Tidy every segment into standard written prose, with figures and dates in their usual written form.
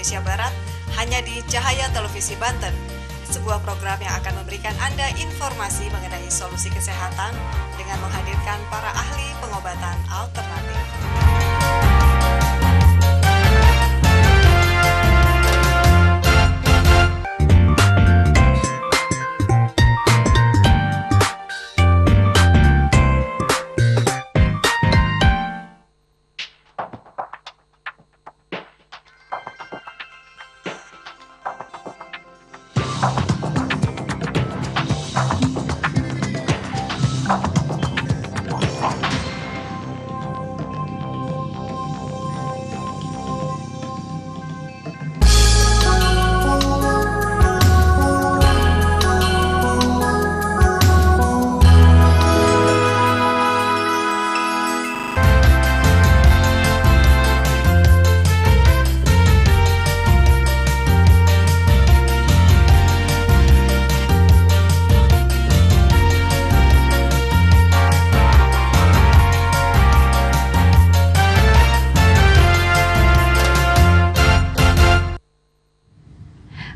Indonesia Barat hanya di Cahaya Televisi Banten. Sebuah program yang akan memberikan Anda informasi mengenai solusi kesehatan dengan menghadirkan para ahli pengobatan alternatif.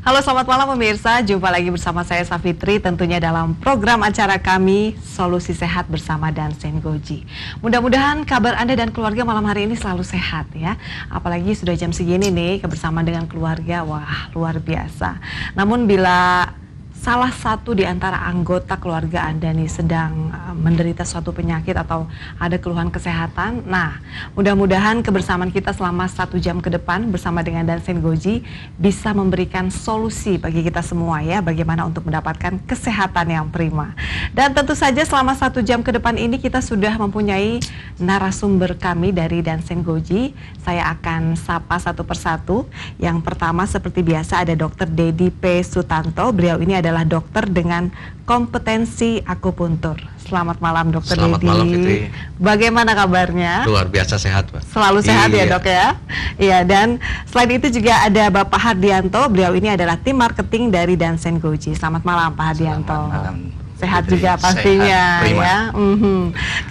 Halo, selamat malam pemirsa. Jumpa lagi bersama saya Safitri, tentunya dalam program acara kami Solusi Sehat bersama Dansen Goji. Mudah-mudahan kabar Anda dan keluarga malam hari ini selalu sehat ya. Apalagi sudah jam segini nih, kebersamaan dengan keluarga, wah luar biasa. Namun bila salah satu di antara anggota keluarga Anda nih sedang menderita suatu penyakit atau ada keluhan kesehatan, nah mudah-mudahan kebersamaan kita selama 1 jam ke depan bersama dengan Dansen Goji bisa memberikan solusi bagi kita semua ya, bagaimana untuk mendapatkan kesehatan yang prima. Dan tentu saja selama 1 jam ke depan ini kita sudah mempunyai narasumber kami dari Dansen Goji. Saya akan sapa satu persatu. Yang pertama seperti biasa ada Dr. Dedi P. Sutanto. Beliau ini adalah dokter dengan kompetensi akupuntur. Selamat malam Dokter Dedi. Selamat malam Fitri. Bagaimana kabarnya? Luar biasa sehat Pak. Selalu sehat Iya. ya Dok ya. Iya, dan selain itu juga ada Bapak Hardianto. Beliau ini adalah tim marketing dari Dansen Goji. Selamat malam Pak Hardianto. Selamat malam. Sehat Fitri. juga pastinya Sehat, prima. ya.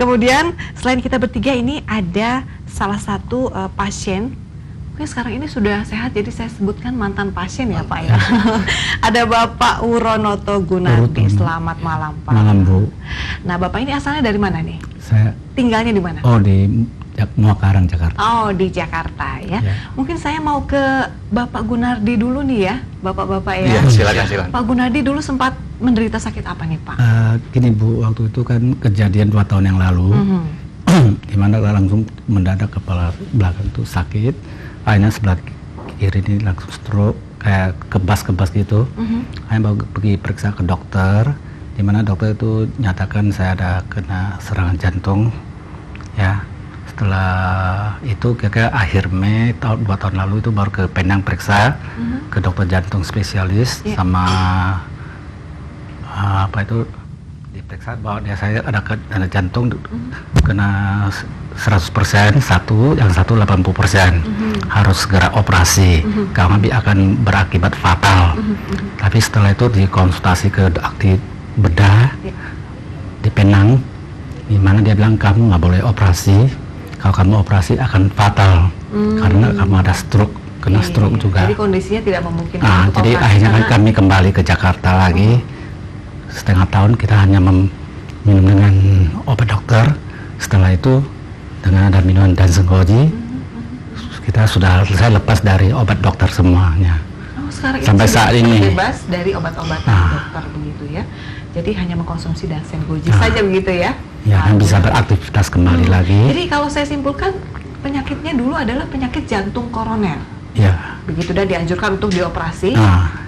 Kemudian selain kita bertiga ini ada salah satu pasien. Mungkin sekarang ini sudah sehat, jadi saya sebutkan mantan pasien ya Pak ya. Ada Bapak Uronoto Gunardi. Selamat malam Pak. Malam Bu. Nah Bapak ini asalnya dari mana nih? Saya Tinggalnya di mana? di Muakarang, Jakarta. Oh, di Jakarta ya. Mungkin saya mau ke Bapak Gunardi dulu nih ya, Bapak-bapak ya. Iya, silakan. Pak Gunardi dulu sempat menderita sakit apa nih Pak? Gini Bu, waktu itu kan kejadian 2 tahun yang lalu, di mana langsung mendadak kepala belakang itu sakit, akhirnya sebelah kiri ini langsung stroke, kayak kebas-kebas gitu. Akhirnya baru pergi periksa ke dokter, di mana dokter itu nyatakan saya ada kena serangan jantung, ya. Setelah itu kira-kira akhir Mei 2 tahun lalu itu baru ke Penang periksa ke dokter jantung spesialis, sama apa itu diperiksa bahwa saya ada jantung kena 100%, yang satu 80%, harus segera operasi karena akan berakibat fatal. Tapi setelah itu dikonsultasi ke ahli bedah di Penang, di mana dia bilang kamu nggak boleh operasi. Kalau kamu operasi akan fatal karena kamu ada stroke, kena stroke juga. Jadi kondisinya tidak memungkinkan. Jadi akhirnya kan kami kembali ke Jakarta lagi. Setengah tahun kita hanya minum dengan obat dokter. Setelah itu dengan ada minuman Dansen Goji, saya lepas dari obat dokter semuanya. Oh, sekarang sampai saat ini bebas dari obat-obatan dokter begitu ya. Jadi hanya mengkonsumsi Dansen Goji saja begitu ya. Ya, kan bisa beraktivitas kembali lagi. Jadi kalau saya simpulkan penyakitnya dulu adalah penyakit jantung koroner. Ya. Begitu, dan dianjurkan untuk dioperasi,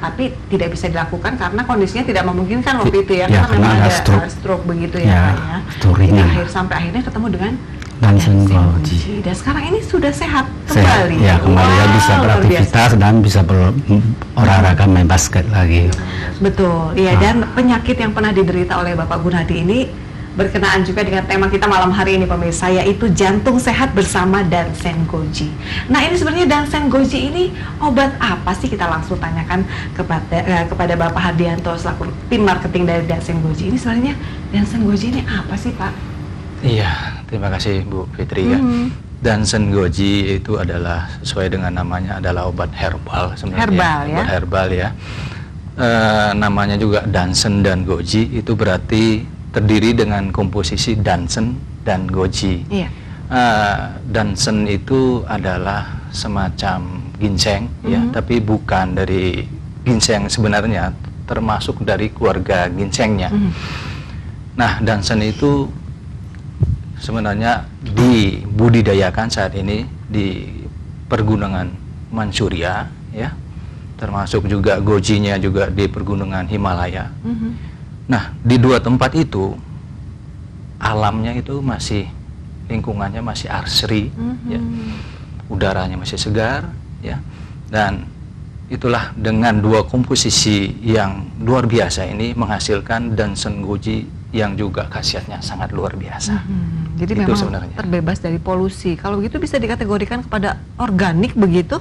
tapi tidak bisa dilakukan karena kondisinya tidak memungkinkan waktu itu ya, karena memang ada stroke begitu ya Pak ya. Jadi sampai akhirnya ketemu dengan Dansen Goji. Dan sekarang ini sudah sehat kembali. Ya, kembali bisa beraktivitas dan bisa berolahraga, main basket lagi. Betul, iya. Dan penyakit yang pernah diderita oleh Bapak Gunardi ini berkenaan juga dengan tema kita malam hari ini pemirsa, yaitu jantung sehat bersama Dansen Goji. Nah ini sebenarnya Dansen Goji ini obat apa sih? Kita langsung tanyakan kepada Bapak Hardianto selaku tim marketing dari Dansen Goji. Ini sebenarnya Dansen Goji ini apa sih Pak? Iya, terima kasih Bu Fitri ya. Dansen Goji itu adalah sesuai dengan namanya adalah obat herbal sebenarnya. Herbal ya. Obat herbal ya. Namanya juga Dansen dan Goji itu berarti terdiri dengan komposisi Dansen dan Goji. Iya. Dansen itu adalah semacam ginseng ya, tapi bukan dari ginseng sebenarnya, termasuk dari keluarga ginsengnya. Nah, Dansen itu sebenarnya dibudidayakan saat ini di pergunungan Manchuria ya, termasuk juga Gojinya juga di pergunungan Himalaya. Nah, di dua tempat itu alamnya itu masih, lingkungannya masih arsri ya, udaranya masih segar ya, dan itulah dengan dua komposisi yang luar biasa ini menghasilkan Dansen Goji yang juga khasiatnya sangat luar biasa. Jadi Itu memang sebenarnya terbebas dari polusi. Kalau begitu bisa dikategorikan kepada organik begitu?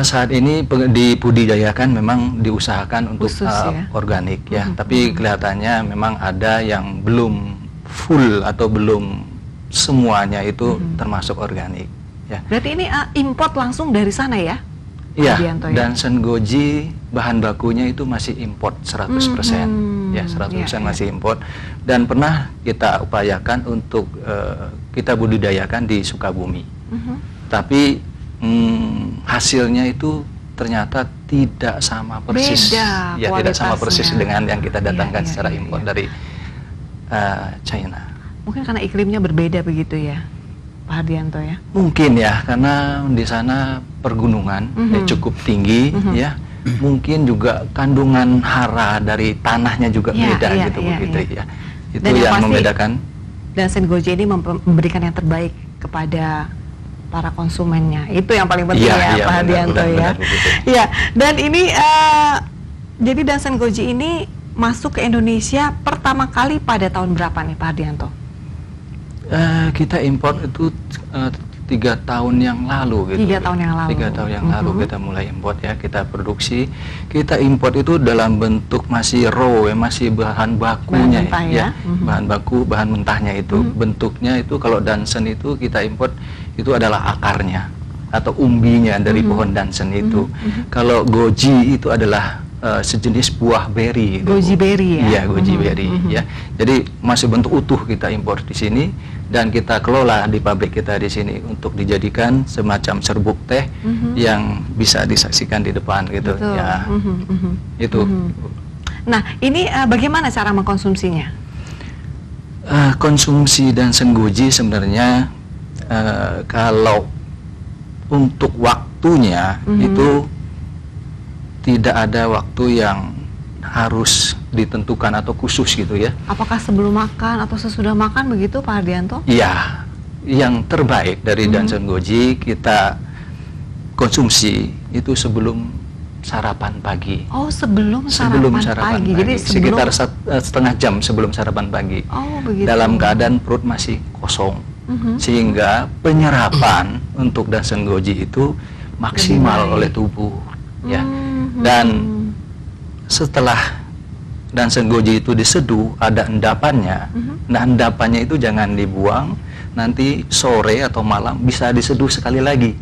Saat ini dibudidayakan memang diusahakan untuk Khusus, ya? organik ya, tapi kelihatannya memang ada yang belum full atau belum semuanya itu termasuk organik ya. Berarti ini import langsung dari sana ya? Iya, Adianto, ya? Dansen Goji bahan bakunya itu masih import 100%, ya 100% masih import, dan pernah kita upayakan untuk kita budidayakan di Sukabumi, tapi hasilnya itu ternyata tidak sama persis, beda ya tidak sama persis kualitasnya dengan yang kita datangkan Iya, secara iya, import iya. dari China. Mungkin karena iklimnya berbeda begitu ya, Pak Hardianto ya? Mungkin ya, karena di sana pergunungan cukup tinggi ya. Mungkin juga kandungan hara dari tanahnya juga Iya, beda iya, gitu iya, Bu Fitri iya. ya. Itu Dan yang yang pasti, membedakan. Dansen Goji ini memberikan yang terbaik kepada para konsumennya. Itu yang paling penting Iya, ya, iya, Pak benar, Hardianto benar, ya. benar, begitu. Iya, dan ini jadi Dansen Goji ini masuk ke Indonesia pertama kali pada tahun berapa nih, Pak Hardianto? Kita import itu 3 tahun yang lalu gitu. 3 tahun yang lalu. 3 tahun yang lalu kita mulai import ya, kita produksi. Kita import itu dalam bentuk masih raw ya, masih bahan bakunya Bahan mentah ya. ya? Bahan baku, bahan mentahnya itu. Bentuknya itu kalau Dansen itu kita import itu adalah akarnya atau umbinya dari pohon Dansen itu. Kalau Goji itu adalah sejenis buah beri. Goji berry ya? Iya, goji berry ya. Jadi masih bentuk utuh kita impor di sini dan kita kelola di pabrik kita di sini untuk dijadikan semacam serbuk teh yang bisa disaksikan di depan gitu. Betul. Ya. Itu. Nah, ini bagaimana cara mengkonsumsinya? Konsumsi Dansen Goji sebenarnya kalau untuk waktunya itu tidak ada waktu yang harus ditentukan atau khusus gitu ya. Apakah sebelum makan atau sesudah makan begitu, Pak Hardianto? Iya, yang terbaik dari Dansen Goji kita konsumsi itu sebelum sarapan pagi. Oh, sebelum sarapan pagi. Jadi sekitar setengah jam sebelum sarapan pagi. Oh, begitu. Dalam keadaan perut masih kosong, sehingga penyerapan untuk Dansen Goji itu maksimal oleh tubuh, ya. Dan setelah Dansen Goji itu diseduh, ada endapannya. Nah, endapannya itu jangan dibuang, nanti sore atau malam bisa diseduh sekali lagi.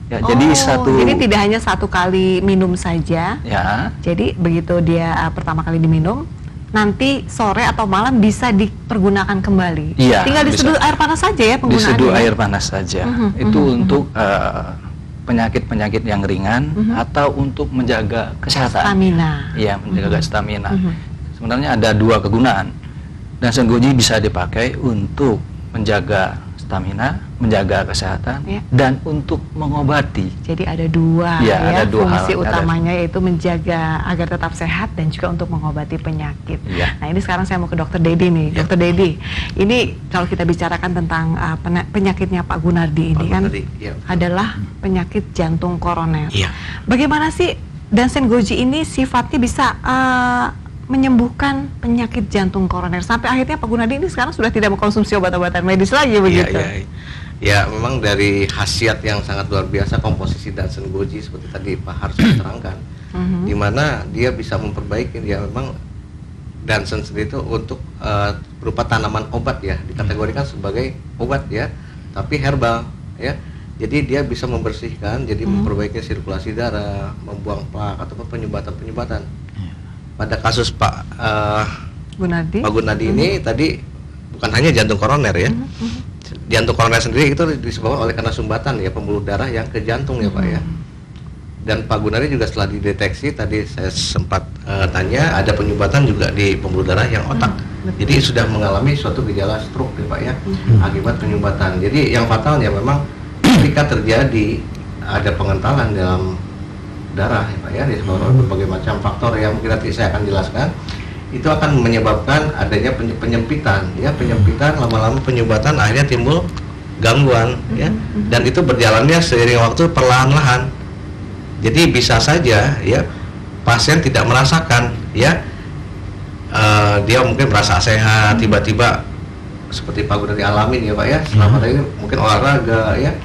Ya, jadi jadi tidak hanya satu kali minum saja. Ya. Jadi begitu dia pertama kali diminum, nanti sore atau malam bisa dipergunakan kembali. Iya, Tinggal diseduh bisa. air panas saja ya penggunaannya. Diseduh ya? air panas saja. Itu untuk penyakit-penyakit yang ringan atau untuk menjaga kesehatan. Stamina. Iya, menjaga stamina. Sebenarnya ada 2 kegunaan. Dansen Goji bisa dipakai untuk menjaga stamina, menjaga kesehatan, dan untuk mengobati. Jadi ada 2 Ya, ada 2 fungsi hal. utamanya, yaitu menjaga agar tetap sehat dan juga untuk mengobati penyakit. Ya. Nah, ini sekarang saya mau ke Dokter Dedi nih. Ya. Dokter Dedi, ini kalau kita bicarakan tentang penyakitnya Pak Gunardi ini kan adalah penyakit jantung koroner. Iya. Bagaimana sih Dansen Goji ini sifatnya bisa menyembuhkan penyakit jantung koroner sampai akhirnya Pak Gunardi ini sekarang sudah tidak mengkonsumsi obat-obatan medis lagi begitu? Ya, memang dari khasiat yang sangat luar biasa komposisi Dansen Goji seperti tadi Pak Har sudah terangkan, di mana dia bisa memperbaiki, dia memang Dansen sendiri itu untuk berupa tanaman obat ya, dikategorikan sebagai obat ya, tapi herbal ya. Jadi dia bisa membersihkan, jadi memperbaiki sirkulasi darah, membuang plak ataupun penyumbatan. Pada kasus Pak Gunadi ini tadi bukan hanya jantung koroner ya. Jantung koroner sendiri itu disebabkan oleh karena sumbatan ya, pembuluh darah yang ke jantung ya Pak ya. Dan Pak Gunadi juga setelah dideteksi, tadi saya sempat tanya, ada penyumbatan juga di pembuluh darah yang otak. Jadi sudah mengalami suatu gejala stroke ya Pak ya, akibat penyumbatan. Jadi yang fatalnya memang ketika terjadi ada pengentalan dalam darah ya Pak ya, disebabkan oleh berbagai macam faktor yang mungkin nanti saya akan jelaskan, itu akan menyebabkan adanya penyempitan ya, lama-lama penyumbatan, akhirnya timbul gangguan ya, dan itu berjalannya seiring waktu perlahan-lahan. Jadi bisa saja ya pasien tidak merasakan ya, dia mungkin merasa sehat, tiba-tiba seperti Pak Gunadi alamin ya Pak ya, selama tadi mungkin olahraga ya,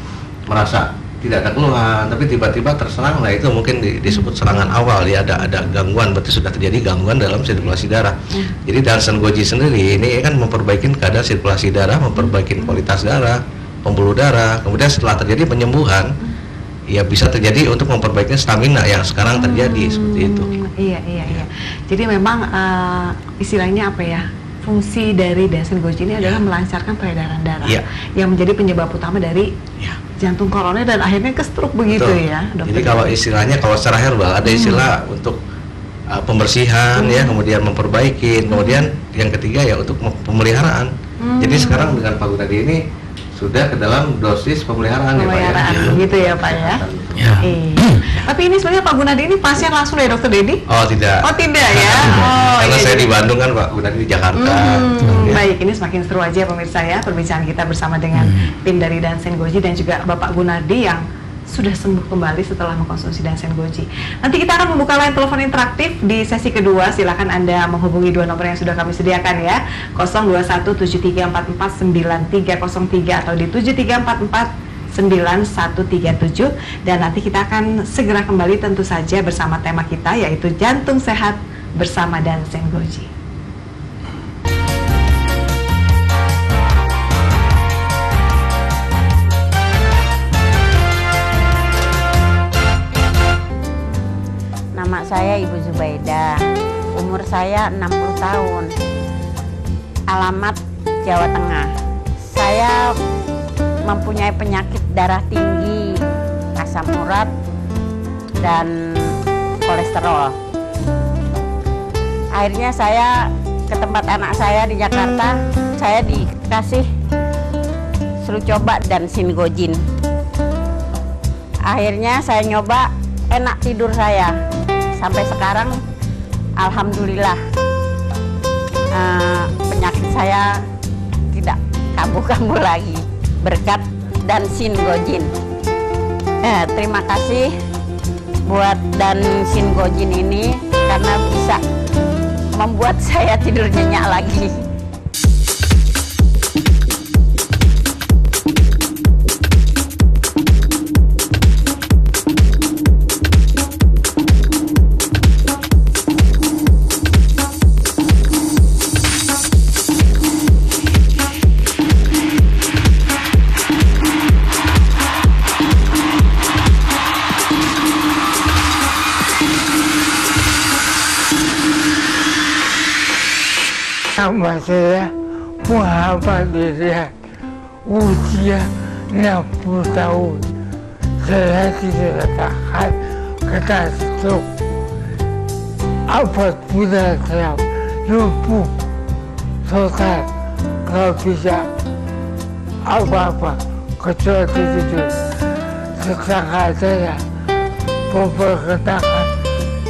merasa tidak ada keluhan, tapi tiba-tiba terserang. Nah itu mungkin disebut serangan awal ya, ada gangguan, berarti sudah terjadi gangguan dalam sirkulasi darah. Jadi Dansen Goji sendiri ini kan memperbaiki keadaan sirkulasi darah, memperbaiki kualitas darah, pembuluh darah. Kemudian setelah terjadi penyembuhan, ya bisa terjadi untuk memperbaiki stamina yang sekarang terjadi seperti itu. Iya. Jadi memang istilahnya apa ya? Fungsi dari Dansen Goji ini adalah melancarkan peredaran darah yang menjadi penyebab utama dari jantung koroner dan akhirnya ke stroke begitu. Betul. Ya dokter. Jadi kalau istilahnya, kalau secara herbal ada istilah untuk pembersihan ya, kemudian memperbaiki, kemudian yang ketiga ya untuk pemeliharaan. Jadi sekarang dengan Pak Gunadi ini sudah ke dalam dosis pemeliharaan ya Pak ya. Begitu ya Pak ya. Tapi ini sebenarnya Pak Gunadi ini pasien langsung dari Dokter Dedi? Oh tidak. Oh tidak ya. Karena saya di Bandung kan, Pak Gunadi di Jakarta. Baik, ini semakin seru aja pemirsa ya perbincangan kita bersama dengan tim dari Dansen Goji dan juga Bapak Gunadi yang sudah sembuh kembali setelah mengkonsumsi Dansen Goji. Nanti kita akan membuka line telepon interaktif di sesi kedua. Silakan Anda menghubungi dua nomor yang sudah kami sediakan ya, 02173449303 atau di 73449137. Dan nanti kita akan segera kembali tentu saja bersama tema kita, yaitu Jantung Sehat bersama Dansen Goji. Nama saya Ibu Zubaida, umur saya 60 tahun, alamat Jawa Tengah. Saya mempunyai penyakit darah tinggi, asam urat, dan kolesterol. Akhirnya saya ke tempat anak saya di Jakarta, saya dikasih suruh coba Dansen Goji. Akhirnya saya nyoba, enak tidur saya. Sampai sekarang alhamdulillah penyakit saya tidak kambuh-kambuh lagi berkat Dansen Goji. Terima kasih buat Dansen Goji ini karena bisa membuat saya tidur nyenyak lagi. Nama saya Muhammad Hidayat, usia 60 tahun. Saya tidak tahan kena stroke. Apabila saya lumpuh total, nggak bisa apa-apa kecuali tidur. Sekarang saya memperkenalkan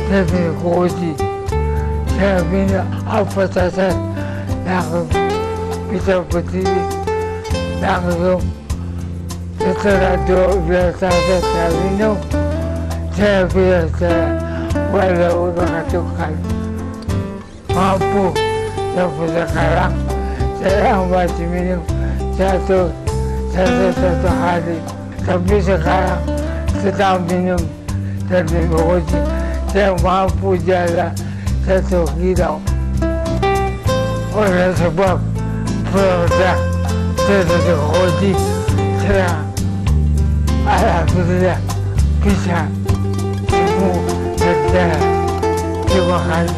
Dansen Goji. Saya minum apa saja yang bisa berdiri langsung. Setelah 12 saja saya minum, saya biasa walau mengatakan mampu. Sampai sekarang saya masih minum satu hari. Tapi sekarang setelah minum Dansen Goji, saya mampu jalan 1 kilo. Oleh sebab produk teknologi saya alhamdulillah bisa sembuh dan terima kasih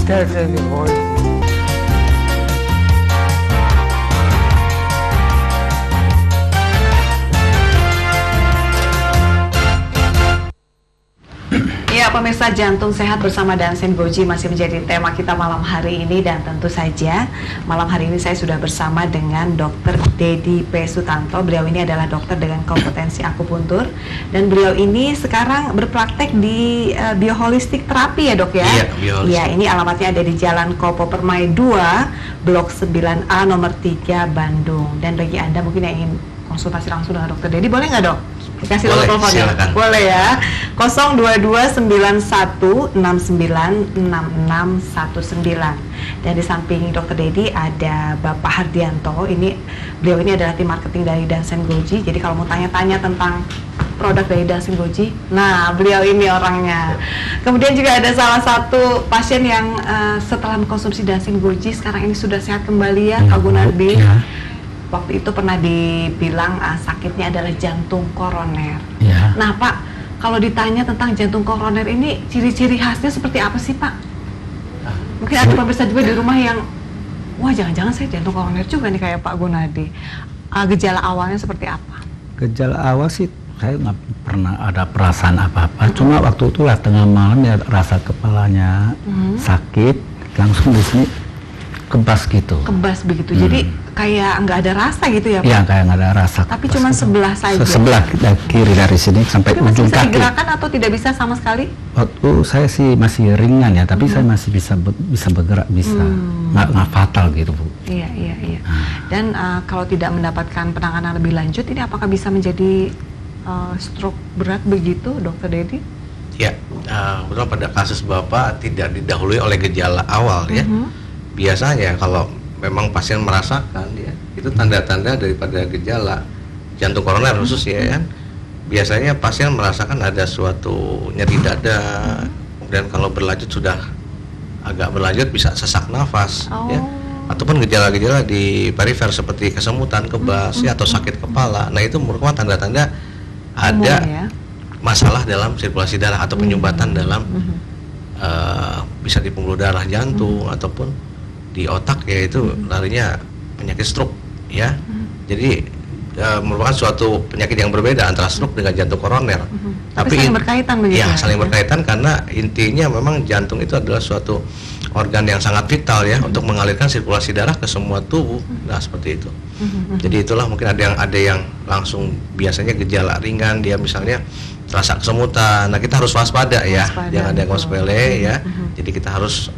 teknologi. Ya, pemirsa, Jantung Sehat bersama Dansen Goji masih menjadi tema kita malam hari ini, dan tentu saja malam hari ini saya sudah bersama dengan Dr. Dedi P. Sutanto. Beliau ini adalah dokter dengan kompetensi akupuntur, dan beliau ini sekarang berpraktek di bioholistik terapi ya, Dok ya? Iya, bioholistik. Ya, ini alamatnya ada di Jalan Kopo Permai 2, Blok 9A nomor 3 Bandung. Dan bagi Anda mungkin yang ingin konsultasi langsung dengan Dr. Dedi, boleh nggak, Dok? Kasih nomor teleponnya. Silakan. Boleh ya. 02291696619. Dan di samping Dr. Dedi ada Bapak Hardianto. Beliau ini adalah tim marketing dari Dansen Goji. Jadi kalau mau tanya-tanya tentang produk dari Dansen Goji, nah beliau ini orangnya. Kemudian juga ada salah satu pasien yang setelah mengkonsumsi Dansen Goji sekarang ini sudah sehat kembali ya, Pak Gunardi. Ya. Waktu itu pernah dibilang sakitnya adalah jantung koroner. Ya. Nah, Pak, kalau ditanya tentang jantung koroner ini, ciri-ciri khasnya seperti apa sih, Pak? Mungkin ada pemirsa juga di rumah yang, wah jangan-jangan saya jantung koroner juga nih kayak Pak Gunardi. Gejala awalnya seperti apa? Gejala awal sih saya nggak pernah ada perasaan apa-apa. Cuma waktu itu lah tengah malam ya rasa kepalanya sakit, langsung di sini kebas gitu. Kebas begitu. Jadi kayak nggak ada rasa gitu ya, Pak? Iya, kayak nggak ada rasa. Tapi kebas cuma gitu. sebelah saja. Sebelah kiri dari sini sampai Tapi masih ujung bisa kaki. digerakkan atau tidak bisa sama sekali? Waktu saya sih masih ringan ya, tapi saya masih bisa bergerak, bisa nggak fatal gitu, Bu. Iya. Dan kalau tidak mendapatkan penanganan lebih lanjut, ini apakah bisa menjadi stroke berat begitu, Dokter Dedi? Ya, betul, pada kasus Bapak tidak didahului oleh gejala awal ya. Biasanya kalau memang pasien merasakan ya, itu tanda-tanda daripada gejala jantung koroner khusus ya kan. Biasanya pasien merasakan ada suatu nyeri dada, kemudian kalau berlanjut sudah agak berlanjut bisa sesak nafas ya. Ataupun gejala-gejala di perifer seperti kesemutan, kebas ya, atau sakit kepala. Nah, itu merupakan tanda-tanda ada masalah dalam sirkulasi darah atau penyumbatan dalam bisa di pembuluh darah jantung ataupun di otak, yaitu larinya penyakit stroke ya. Jadi merupakan suatu penyakit yang berbeda antara stroke dengan jantung koroner. Tapi saling berkaitan begitu. Ya, saling berkaitan karena intinya memang jantung itu adalah suatu organ yang sangat vital ya untuk mengalirkan sirkulasi darah ke semua tubuh. Nah, seperti itu. Jadi itulah mungkin ada yang langsung biasanya gejala ringan, dia misalnya rasa kesemutan. Nah, kita harus waspada ya. Jangan ada yang sepele ya. Jadi kita harus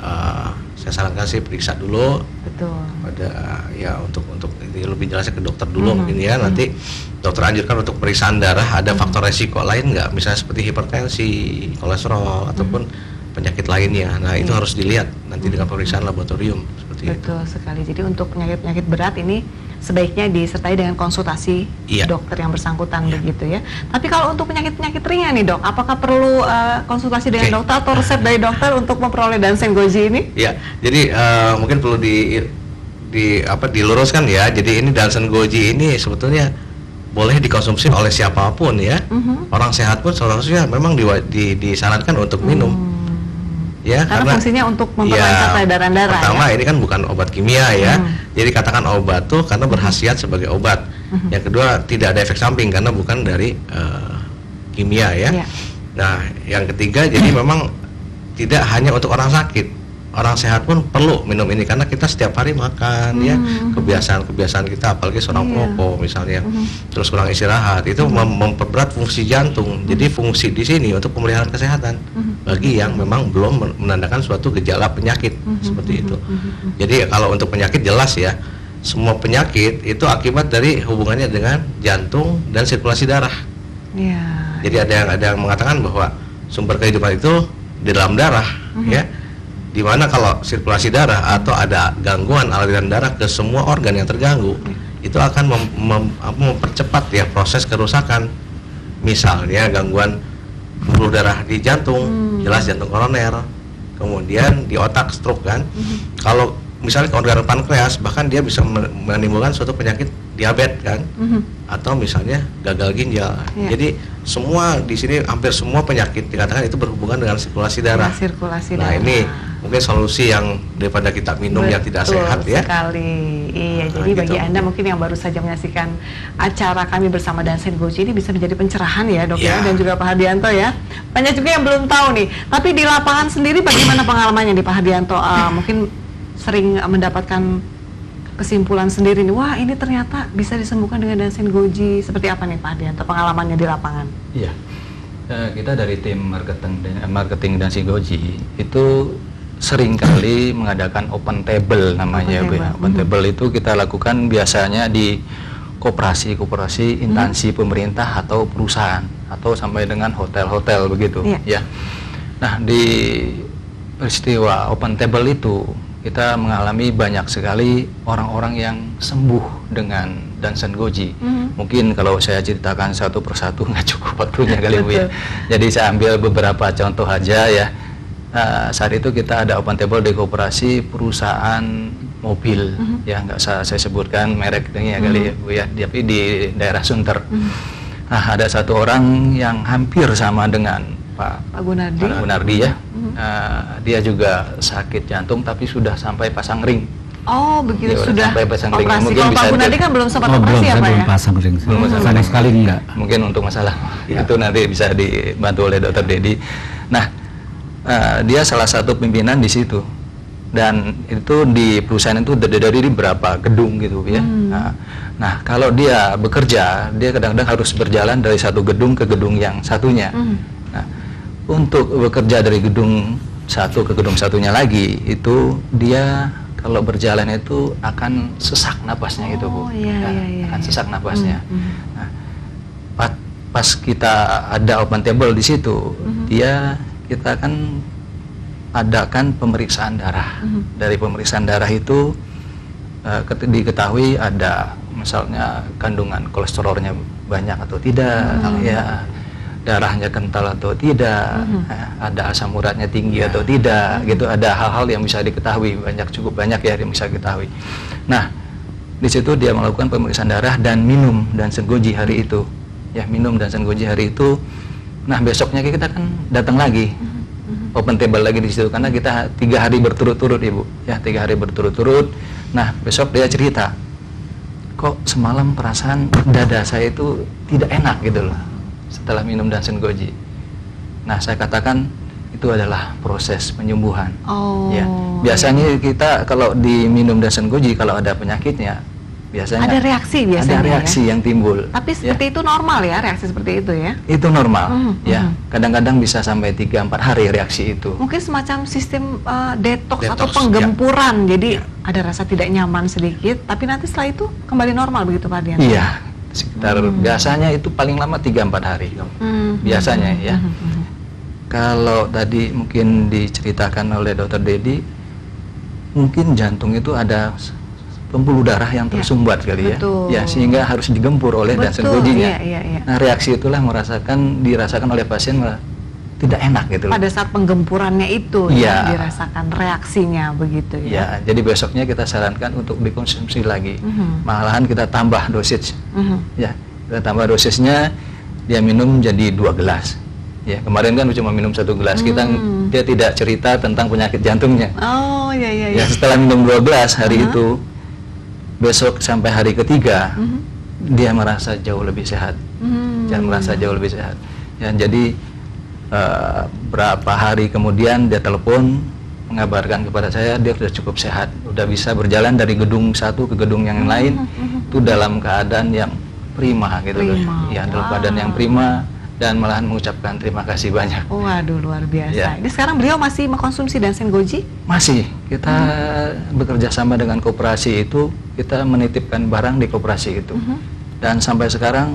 saya sarankan sih periksa dulu. Betul. Pada ya untuk lebih jelasnya ke dokter dulu mungkin ya. Nanti dokter anjurkan untuk pemeriksaan darah, ada faktor resiko lain nggak, misalnya seperti hipertensi, kolesterol ataupun penyakit lainnya. Nah, itu harus dilihat nanti dengan pemeriksaan laboratorium seperti itu. Betul sekali. Jadi untuk penyakit-penyakit berat ini sebaiknya disertai dengan konsultasi dokter yang bersangkutan begitu ya. Tapi kalau untuk penyakit-penyakit ringan nih, Dok, apakah perlu konsultasi dengan dokter atau resep dari dokter untuk memperoleh Dansen Goji ini? Ya, jadi mungkin perlu diluruskan ya. Jadi ini Dansen Goji ini sebetulnya boleh dikonsumsi oleh siapapun ya. Orang sehat pun seharusnya memang disarankan untuk minum. Ya, karena fungsinya untuk memperlancar peredaran darah. Pertama, ini kan bukan obat kimia ya. Jadi katakan obat tuh karena berkhasiat sebagai obat. Yang kedua, tidak ada efek samping karena bukan dari kimia ya. Nah, yang ketiga, jadi memang tidak hanya untuk orang sakit. Orang sehat pun perlu minum ini karena kita setiap hari makan ya, kebiasaan kita, apalagi seorang perokok misalnya, terus kurang istirahat, itu memperberat fungsi jantung. Jadi fungsi di sini untuk pemeliharaan kesehatan bagi yang memang belum menandakan suatu gejala penyakit seperti itu. Jadi kalau untuk penyakit jelas ya, semua penyakit itu akibat dari hubungannya dengan jantung dan sirkulasi darah. Jadi ada yang mengatakan bahwa sumber kehidupan itu di dalam darah ya. Dimana kalau sirkulasi darah atau ada gangguan aliran darah ke semua organ yang terganggu, itu akan mempercepat ya proses kerusakan. Misalnya gangguan pembuluh darah di jantung, jelas jantung koroner, kemudian di otak stroke kan. Kalau misalnya organ pankreas, bahkan dia bisa menimbulkan suatu penyakit diabetes kan, atau misalnya gagal ginjal. Jadi semua di sini hampir semua penyakit dikatakan itu berhubungan dengan sirkulasi darah. Sirkulasi Nah darah. ini mungkin solusi yang daripada kita minum yang tidak sehat ya. Sekali. Iya, Nah, jadi gitu. bagi Anda mungkin yang baru saja menyaksikan acara kami bersama Dansen Goji ini bisa menjadi pencerahan ya Dok ya, dan juga Pak Hardianto ya. Banyak juga yang belum tahu nih. Tapi di lapangan sendiri bagaimana pengalamannya nih Pak Hardianto? Mungkin sering mendapatkan kesimpulan sendiri nih, wah ini ternyata bisa disembuhkan dengan Dansen Goji. Seperti apa nih Pak Hardianto pengalamannya di lapangan? Iya, kita dari tim marketing Dansen Goji itu sering kali mengadakan open table namanya Bu ya. Open table itu kita lakukan biasanya di koperasi instansi pemerintah atau perusahaan atau sampai dengan hotel-hotel begitu ya. Nah, di peristiwa open table itu kita mengalami banyak sekali orang-orang yang sembuh dengan Dansen Goji. Mungkin kalau saya ceritakan satu persatu nggak cukup waktunya kali Bu ya. Jadi saya ambil beberapa contoh aja ya. Saat itu kita ada open table di koperasi perusahaan mobil, ya nggak usah saya sebutkan merek ini ya kali ya Bu ya, tapi di daerah Sunter. Nah, ada satu orang yang hampir sama dengan Pak Gunardi ya. Dia juga sakit jantung tapi sudah sampai pasang ring. Oh begitu, Dia sudah sampai pasang ring. operasi. Mungkin Kalau bisa Pak Gunardi kan belum sempat operasi ya Pak ya? Belum pasang ring. Sama sekali enggak. Mungkin untuk masalah itu nanti bisa dibantu oleh Dokter Dedi. Nah, dia salah satu pimpinan di situ. Dan itu di perusahaan itu dari berapa gedung gitu ya. Nah, kalau dia bekerja, dia kadang-kadang harus berjalan dari satu gedung ke gedung yang satunya. Nah, untuk bekerja dari gedung satu ke gedung satunya lagi, itu dia kalau berjalan itu akan sesak napasnya gitu Bu. Akan sesak napasnya. Nah, pas kita ada open table di situ, kita kan adakan pemeriksaan darah. Dari pemeriksaan darah itu diketahui ada misalnya kandungan kolesterolnya banyak atau tidak, ya darahnya kental atau tidak, ada asam uratnya tinggi atau tidak, gitu. Ada hal-hal yang bisa diketahui, cukup banyak ya yang bisa diketahui. Nah, di situ dia melakukan pemeriksaan darah dan minum Dansen Goji hari itu, ya minum Dansen Goji hari itu. Nah, besoknya kita kan datang lagi, open table lagi di situ karena kita 3 hari berturut-turut Ibu, ya 3 hari berturut-turut. Nah, besok dia cerita, kok semalam perasaan dada saya itu tidak enak gitu loh setelah minum Dansen Goji. Nah, saya katakan itu adalah proses penyembuhan. Ya, biasanya kita kalau diminum Dansen Goji kalau ada penyakitnya biasanya ada reaksi biasanya. Ada reaksi yang timbul. Tapi seperti itu normal ya, reaksi seperti itu ya? Itu normal, ya. Kadang-kadang bisa sampai 3-4 hari reaksi itu. Mungkin semacam sistem detox atau penggempuran. Jadi ada rasa tidak nyaman sedikit, tapi nanti setelah itu kembali normal begitu Pak Dian? Iya, sekitar biasanya itu paling lama 3-4 hari. Biasanya ya. Kalau tadi mungkin diceritakan oleh Dokter Dedi, mungkin jantung itu ada pembuluh darah yang tersumbat kali ya. Ya, sehingga harus digempur oleh Dansen Gojinya. Nah, reaksi itulah dirasakan oleh pasien tidak enak gitu. Pada saat penggempurannya itu ya dirasakan reaksinya begitu ya. Ya, jadi besoknya kita sarankan untuk dikonsumsi lagi. Malahan kita tambah dosis. Ya, kita tambah dosisnya, dia minum jadi 2 gelas. Ya, kemarin kan cuma minum 1 gelas. Dia tidak cerita tentang penyakit jantungnya. Ya, setelah minum 2 gelas hari itu, besok sampai hari ketiga dia merasa jauh lebih sehat. Merasa jauh lebih sehat. Ya, jadi berapa hari kemudian dia telepon mengabarkan kepada saya dia sudah cukup sehat, sudah bisa berjalan dari gedung satu ke gedung yang lain itu dalam keadaan yang prima gitu loh. Ya, dalam keadaan yang prima dan malahan mengucapkan terima kasih banyak. Waduh, luar biasa. Ya. Jadi sekarang beliau masih mengkonsumsi Dansen Goji? Masih. Kita bekerja sama dengan koperasi itu, kita menitipkan barang di koperasi itu. Dan sampai sekarang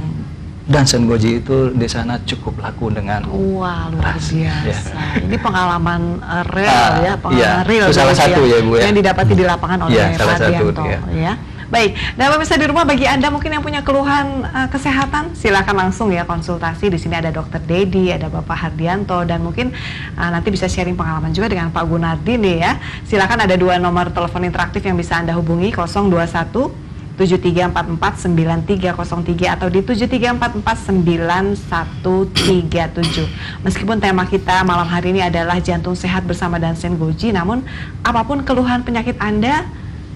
Dansen Goji itu di sana cukup laku dengan luar biasa. Ya. Ini pengalaman real ya, pengalaman real itu salah satu ya Bu ya. Yang didapati di lapangan oleh Pak Hardianto ya. Baik, dan pemirsa di rumah, bagi Anda mungkin yang punya keluhan kesehatan, silakan langsung ya konsultasi. Di sini ada Dr. Dedi, ada Bapak Hardianto, dan mungkin nanti bisa sharing pengalaman juga dengan Pak Gunardi nih ya. Silakan, ada 2 nomor telepon interaktif yang bisa Anda hubungi, 021 73449303 atau di 73449137. Meskipun tema kita malam hari ini adalah jantung sehat bersama Dansen Goji, namun apapun keluhan penyakit Anda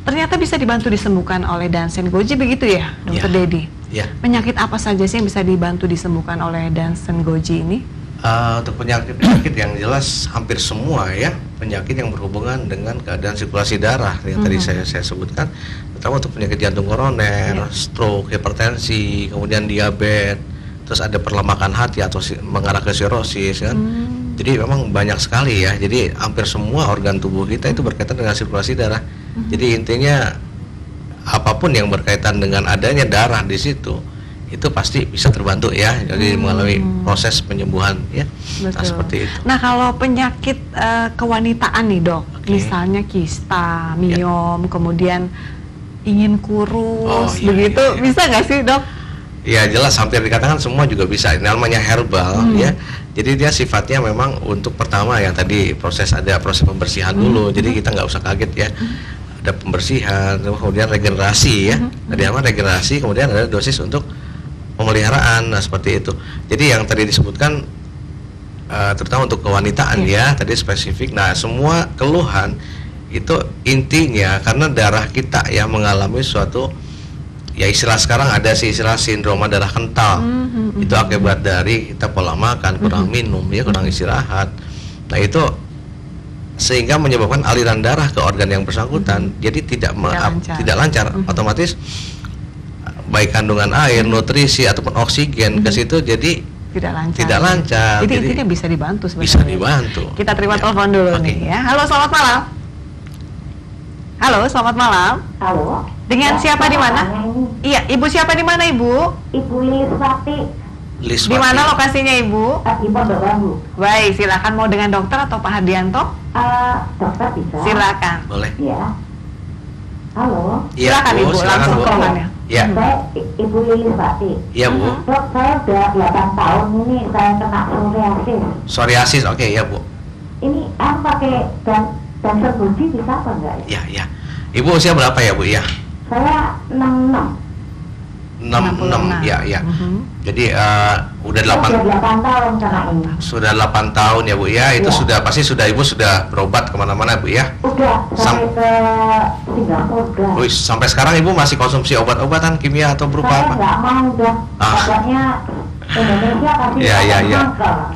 ternyata bisa dibantu disembuhkan oleh Dansen Goji, begitu ya, Dr. Dedi? Ya. Penyakit apa saja sih yang bisa dibantu disembuhkan oleh Dansen Goji ini? Untuk penyakit-penyakit yang jelas hampir semua ya, penyakit yang berhubungan dengan keadaan sirkulasi darah yang tadi saya sebutkan, terutama untuk penyakit jantung koroner, stroke, hipertensi, kemudian diabetes, terus ada perlemakan hati atau mengarah ke sirosis kan. Jadi memang banyak sekali ya. Jadi hampir semua organ tubuh kita itu berkaitan dengan sirkulasi darah. Jadi intinya apapun yang berkaitan dengan adanya darah di situ, itu pasti bisa terbantu ya, jadi mengalami proses penyembuhan ya. Nah, seperti itu. Nah, kalau penyakit kewanitaan nih dok, misalnya kista, miom, kemudian ingin kurus, begitu, bisa nggak sih dok? Ya jelas, hampir dikatakan semua juga bisa. Ini namanya herbal ya. Jadi dia sifatnya memang untuk pertama ya tadi ada proses pembersihan dulu. Jadi kita nggak usah kaget ya. Ada pembersihan, kemudian regenerasi ya. Tadi apa regenerasi, kemudian ada dosis untuk pemeliharaan, nah seperti itu. Jadi yang tadi disebutkan terutama untuk kewanitaan ya, tadi spesifik. Nah, semua keluhan itu intinya karena darah kita ya mengalami suatu ya istilah sekarang ada sih istilah sindroma darah kental. Itu akibat dari kita pola makan, kurang minum ya, kurang istirahat. Nah, itu sehingga menyebabkan aliran darah ke organ yang bersangkutan jadi tidak lancar. Otomatis baik kandungan air, nutrisi ataupun oksigen ke situ jadi tidak lancar. Jadi intinya bisa dibantu sebenarnya. Bisa dibantu. Kita terima telepon dulu nih ya. Halo, selamat malam. Halo, selamat malam. Halo. Dengan siapa di mana? Iya, Ibu siapa di mana, Ibu? Ibu Liswati. Di mana lokasinya, Ibu? Di Pondok Bambu. Baik, silakan, mau dengan dokter atau Pak Hardianto? Dokter bisa. Silakan. Boleh. Iya. Halo. Silakan Ibu, langsung keluhannya. Ya. Saya Ibu Liswati. Iya Bu. Dok, saya udah 8 tahun ini saya kena psoriasis. Psoriasis, oke ya Bu. Ini pakai Dansen Goji bisa apa enggak ya? Ya. Ibu usia berapa ya Bu ya? Saya 66. 66 ya. Jadi udah 8 tahun kena ini. Sudah 8 tahun ya Bu ya. Itu sudah pasti Ibu sudah berobat kemana-mana Bu ya. Udah sampai ke Singapura. Sampai sekarang Ibu masih konsumsi obat-obatan kimia atau berupa Saya apa? nggak mau udah. Obatnya Indonesia kasih Ya.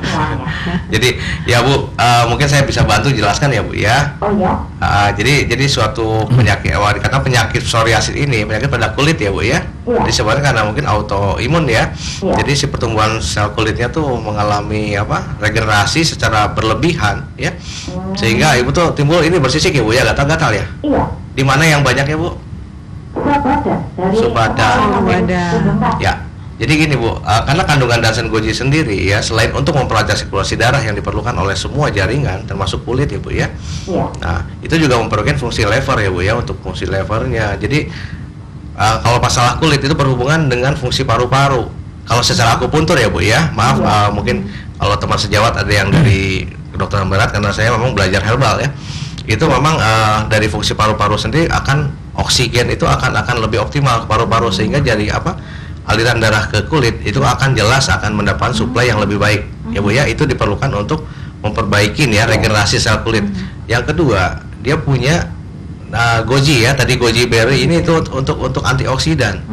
semuanya. Jadi ya Bu, mungkin saya bisa bantu jelaskan ya Bu ya. Oh ya. Jadi suatu penyakit, dikatakan penyakit psoriasis ini penyakit pada kulit ya Bu ya. Disebabkan karena mungkin autoimun ya. Jadi si pertumbuhan sel kulitnya tuh mengalami regenerasi secara berlebihan ya. Sehingga Ibu tuh timbul ini bersisik ya Bu ya, gatal-gatal ya. Iya. Di mana yang banyak ya Bu? Subadan. Ya. Jadi gini Bu, karena kandungan Dansen Goji sendiri ya, selain untuk memperlancar sirkulasi darah yang diperlukan oleh semua jaringan, termasuk kulit ya Bu ya. Nah, itu juga memperlukan fungsi lever ya Bu ya, untuk fungsi levernya. Jadi kalau masalah kulit itu berhubungan dengan fungsi paru-paru. Kalau secara akupuntur ya Bu ya, maaf mungkin kalau teman sejawat ada yang dari kedokteran barat, karena saya memang belajar herbal ya. Itu memang dari fungsi paru-paru sendiri akan oksigen itu akan lebih optimal ke paru-paru, sehingga jadi aliran darah ke kulit itu akan mendapatkan suplai yang lebih baik ya Bu ya. Itu diperlukan untuk memperbaiki ya regenerasi sel kulit. Yang kedua, dia punya goji ya, tadi goji berry ini itu untuk antioksidan.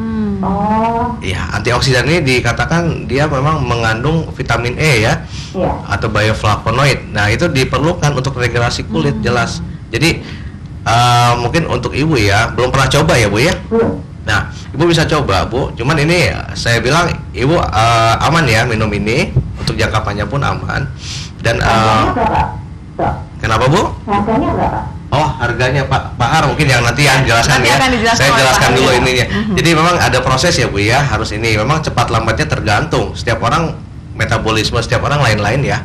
Ya, antioksidan ini dikatakan dia memang mengandung vitamin E ya, atau bioflavonoid. Nah, itu diperlukan untuk regenerasi kulit jelas. Jadi mungkin untuk Ibu ya, belum pernah coba ya Bu ya? Nah, Ibu bisa coba Bu, cuman ini saya bilang Ibu aman ya minum ini, untuk jangka panjang pun aman. Dan kenapa Bu? Harganya berapa? Oh, harganya Pak Har mungkin yang nanti yang jelaskan ya. Saya jelaskan dulu ininya. Jadi memang ada proses ya Bu ya, harus ini memang cepat lambatnya tergantung setiap orang, metabolisme setiap orang lain-lain ya.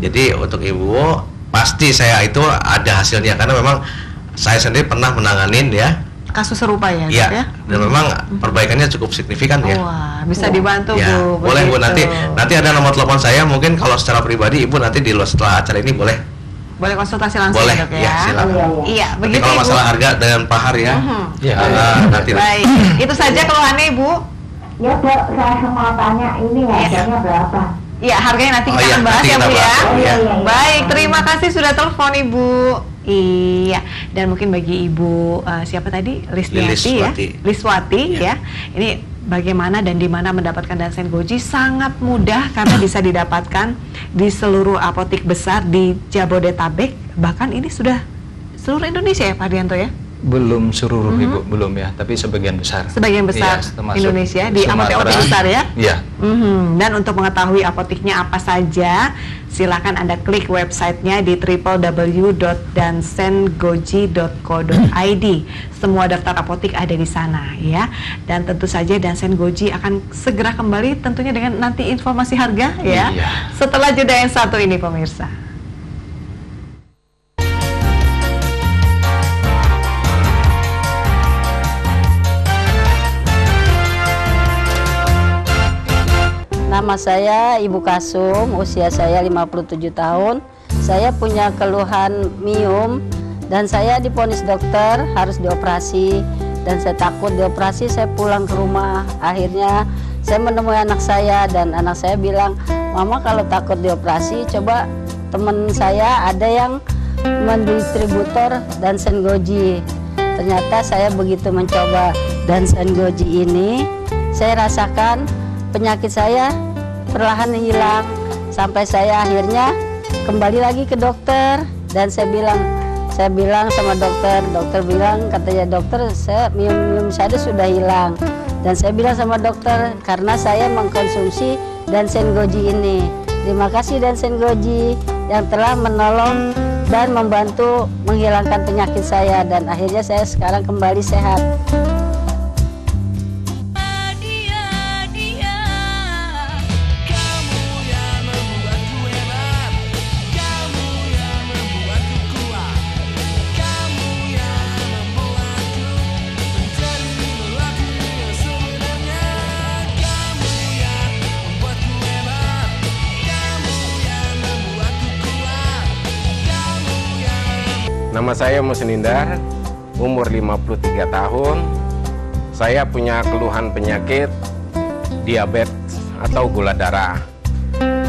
Jadi untuk Ibu pasti saya itu ada hasilnya, karena memang saya sendiri pernah menanganin ya kasus serupa ya, Iya, Dok, ya? dan memang perbaikannya cukup signifikan ya. Wah, bisa dibantu Ya, Bu. boleh Bu, begitu. nanti ada nomor telepon saya, mungkin kalau secara pribadi Ibu nanti di luar setelah acara ini boleh. Boleh konsultasi langsung Boleh, ya, Dok, ya? ya, silakan. Iya, Tapi begitu kalau Ibu. masalah harga dengan Pak Har ya, Ya. nanti. Baik, itu saja keluhannya Ibu. Ya Dok, saya mau tanya ini harganya berapa? Iya, harganya nanti kita Oh, iya, akan bahas nanti ya kita Bu ya. bahas, Bu, ya. Baik, terima kasih sudah telepon Ibu. Iya, dan mungkin bagi Ibu siapa tadi? Liswati ya. Liswati ya. Ini bagaimana dan di mana mendapatkan Dansen Goji sangat mudah karena bisa didapatkan di seluruh apotek besar di Jabodetabek, bahkan ini sudah seluruh Indonesia ya Pak Dianto ya. Belum seluruh Ibu, belum ya, tapi sebagian besar. Sebagian besar Iya, termasuk Indonesia di apotek Sumatera. besar ya. Iya. Dan untuk mengetahui apoteknya apa saja, silakan Anda klik websitenya di www.dansengoji.co.id. Semua daftar apotek ada di sana ya. Dan tentu saja Dansen Goji akan segera kembali tentunya dengan nanti informasi harga ya. Iya. Setelah jeda yang satu ini pemirsa. Nama saya Ibu Kasum, usia saya 57 tahun. Saya punya keluhan miom dan saya divonis dokter harus dioperasi, dan saya takut dioperasi. Saya pulang ke rumah, akhirnya saya menemui anak saya dan anak saya bilang, "Mama, kalau takut dioperasi, coba teman saya ada yang mendistributor Dansen Goji." Ternyata saya begitu mencoba Dansen Goji ini, saya rasakan penyakit saya perlahan hilang, sampai saya akhirnya kembali lagi ke dokter dan saya bilang sama dokter bilang, katanya dokter, miom saya sudah hilang. Dan saya bilang sama dokter, karena saya mengkonsumsi Dansen Goji ini. Terima kasih Dansen Goji yang telah menolong dan membantu menghilangkan penyakit saya, dan akhirnya saya sekarang kembali sehat. Nama saya Musnindar, umur 53 tahun. Saya punya keluhan penyakit diabetes atau gula darah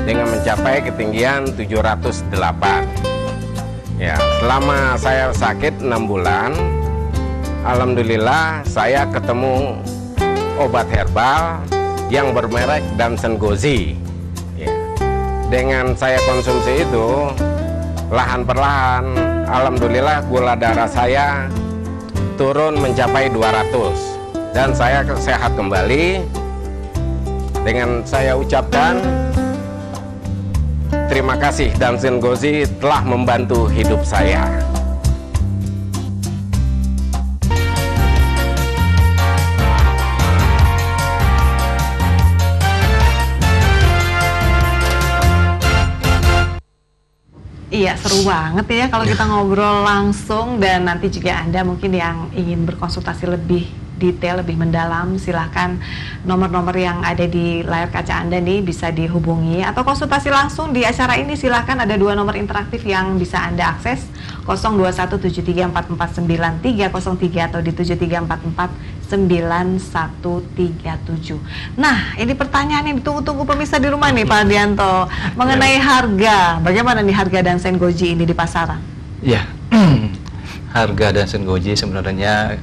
dengan mencapai ketinggian 708. Ya, selama saya sakit 6 bulan, alhamdulillah saya ketemu obat herbal yang bermerek Dansen Goji. Ya, dengan saya konsumsi itu, lahan perlahan, alhamdulillah gula darah saya turun mencapai 200 dan saya sehat kembali. Dengan saya ucapkan terima kasih Dansen Goji telah membantu hidup saya. Iya, seru banget ya kalau kita ngobrol langsung, dan nanti juga Anda mungkin yang ingin berkonsultasi lebih detail, lebih mendalam, silahkan nomor-nomor yang ada di layar kaca Anda nih bisa dihubungi, atau konsultasi langsung di acara ini silahkan, ada 2 nomor interaktif yang bisa Anda akses, 021734493303 atau di 73449137. Nah, ini pertanyaan yang ditunggu-tunggu pemirsa di rumah nih Pak Dianto, mengenai harga. Bagaimana nih harga Dansen Goji ini di pasaran? Ya, harga Dansen Goji sebenarnya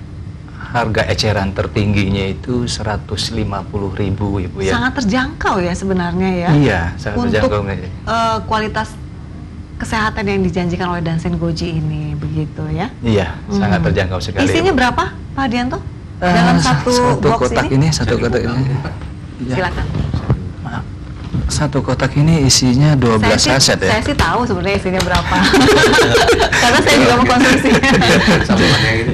harga eceran tertingginya itu 150.000 Ibu ya. Sangat terjangkau ya sebenarnya ya. Iya, sangat terjangkau. Untuk kualitas kesehatan yang dijanjikan oleh Dansen Goji ini, begitu ya? Iya, sangat terjangkau sekali. Isinya Ibu. berapa Pak Dianto? Dalam satu box kotak ini? satu kotak ini. Ya. Silakan. Maaf. Satu kotak ini isinya 12 saset ya. Saya sih tahu sebenarnya isinya berapa. Karena saya juga mengkonsumsi.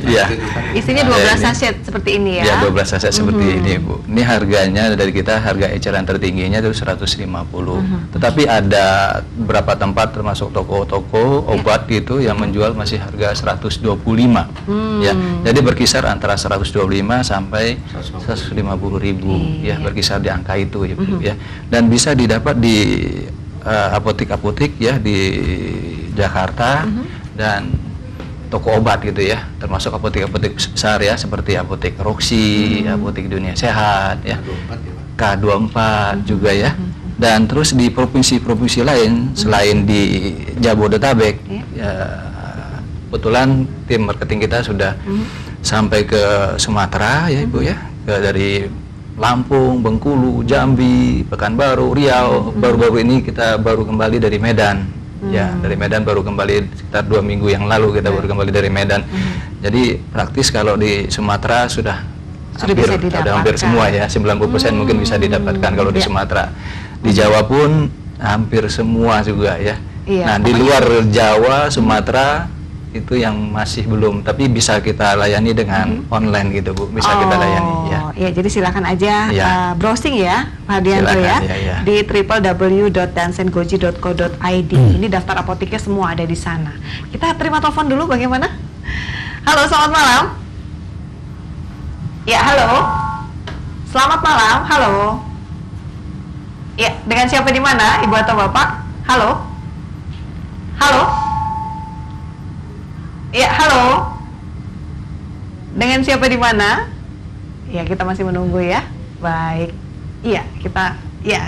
Iya. Isinya 12 saset seperti ini ya. Ya, 12 saset seperti ini, Bu. Ini harganya dari kita, harga eceran tertingginya itu 150. Tetapi ada beberapa tempat termasuk toko-toko obat gitu yang menjual masih harga 125. Ya. Jadi berkisar antara 125 sampai 150.000 ya, berkisar di angka itu ya, Bu, ya. Dan bisa didapat di apotek-apotek ya di Jakarta dan toko obat gitu ya, termasuk apotek-apotek besar ya seperti Apotek Roxy, Apotek Dunia Sehat ya, K24 juga ya. Dan terus di provinsi-provinsi lain selain di Jabodetabek ya, kebetulan tim marketing kita sudah sampai ke Sumatera ya Ibu ya, dari Lampung, Bengkulu, Jambi, Pekanbaru, Riau. Baru-baru ini kita baru kembali dari Medan. Ya, dari Medan baru kembali sekitar 2 minggu yang lalu kita baru kembali dari Medan. Jadi praktis kalau di Sumatera sudah hampir semua ya, 90% mungkin bisa didapatkan kalau di Sumatera. Di Jawa pun hampir semua juga ya. Nah, di luar Jawa, Sumatera itu yang masih belum, tapi bisa kita layani dengan online gitu, Bu. Bisa kita layani ya. Ya, jadi silakan aja browsing ya, Pak Hardianto ya, di www.dansengoji.co.id. Ini daftar apoteknya semua ada di sana. Kita terima telepon dulu, bagaimana? Halo, selamat malam. Ya, halo. Selamat malam. Halo. Ya, dengan siapa di mana, Ibu atau Bapak? Halo. Halo. Ya, halo. Dengan siapa di mana? Ya, kita masih menunggu ya. Baik. Iya,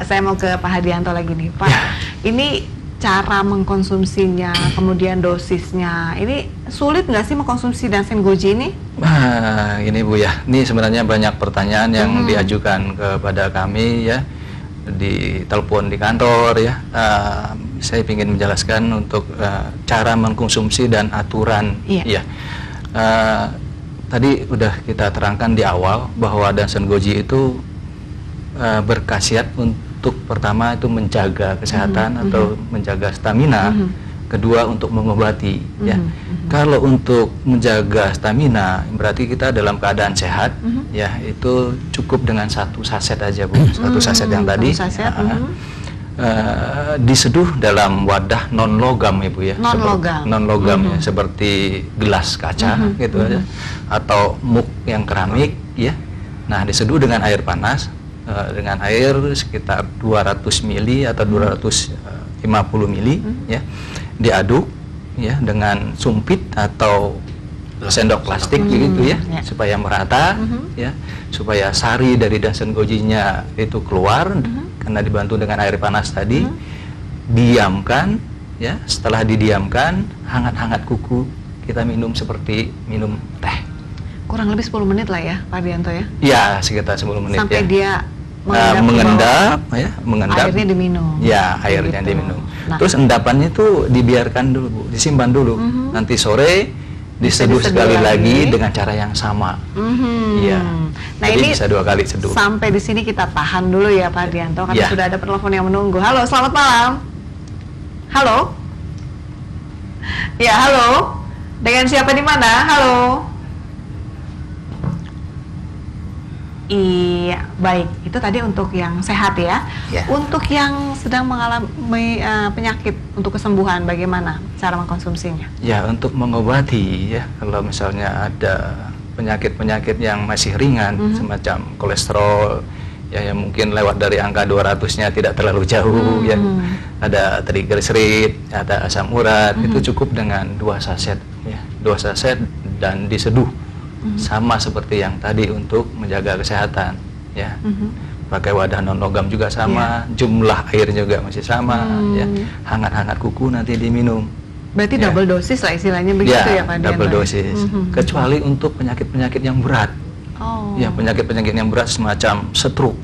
saya mau ke Pak Hardianto lagi nih, Pak. Ini cara mengkonsumsinya, kemudian dosisnya. Ini sulit nggak sih mengkonsumsi Dansen Goji ini? Nah, ini Bu ya. Ini sebenarnya banyak pertanyaan yang diajukan kepada kami ya, di telepon di kantor ya. Saya ingin menjelaskan untuk cara mengkonsumsi dan aturan ya. Tadi udah kita terangkan di awal bahwa Dansen Goji itu berkhasiat untuk pertama itu menjaga kesehatan atau menjaga stamina, kedua untuk mengobati ya. Kalau untuk menjaga stamina berarti kita dalam keadaan sehat ya, itu cukup dengan 1 saset aja, Bu. 1 saset yang tadi diseduh dalam wadah non logam, Ibu ya. Non logam ya, seperti gelas kaca gitu aja, atau mug yang keramik ya. Nah, diseduh dengan air panas, dengan air sekitar 200 mili atau 250 mili ya, diaduk ya dengan sumpit atau sendok plastik begitu ya, supaya merata ya, supaya sari dari Dansen Gojinya itu keluar karena dibantu dengan air panas tadi. Diamkan ya, setelah didiamkan hangat-hangat kuku, kita minum seperti minum teh. Kurang lebih 10 menit lah ya, Pak Hardianto ya? Ya, sekitar 10 menit sampai ya. Dia mengendap ya, mengendap. Airnya diminum. Ya, airnya diminum. Nah, terus endapannya itu dibiarkan dulu, Bu, disimpan dulu. Nanti sore diseduh sekali lagi dengan cara yang sama. Iya. Nah, jadi ini bisa 2 kali seduh. Sampai di sini kita tahan dulu ya, Pak Hardianto, karena sudah ada penelpon yang menunggu. Halo, selamat malam. Halo. Ya, halo. Dengan siapa di mana? Halo. Iya, baik. Itu tadi untuk yang sehat ya. Untuk yang sedang mengalami penyakit, untuk kesembuhan, bagaimana cara mengkonsumsinya? Ya, untuk mengobati ya, kalau misalnya ada penyakit-penyakit yang masih ringan, semacam kolesterol ya, yang mungkin lewat dari angka 200-nya tidak terlalu jauh ya. Ada triglycerid, ada asam urat, itu cukup dengan 2 saset ya. 2 saset dan diseduh. Sama seperti yang tadi untuk menjaga kesehatan ya. Pakai wadah non logam juga sama, jumlah air juga masih sama ya. Hangat-hangat kuku nanti diminum. Berarti double dosis lah istilahnya begitu ya, Pak Hardianto? Double dosis. Kecuali untuk penyakit-penyakit yang berat. Ya, penyakit-penyakit yang berat semacam stroke.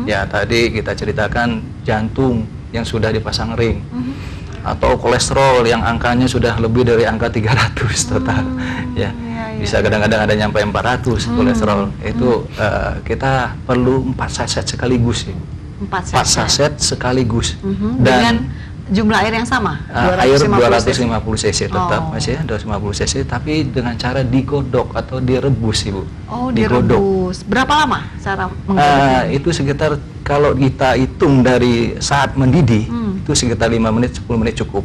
Ya, tadi kita ceritakan jantung yang sudah dipasang ring. Atau kolesterol yang angkanya sudah lebih dari angka 300 total ya. Bisa kadang-kadang ada nyampe 400 kolesterol. Itu kita perlu 4 saset sekaligus ya. 4 4 saset sekaligus. Dengan jumlah air yang sama? Air 250 cc Oh. tetap masih ya, 250 cc, tapi dengan cara digodok atau direbus, Ibu. Oh, direbus. Berapa lama cara menggodoknya? Itu sekitar, kalau kita hitung dari saat mendidih, itu sekitar 5 menit, 10 menit cukup.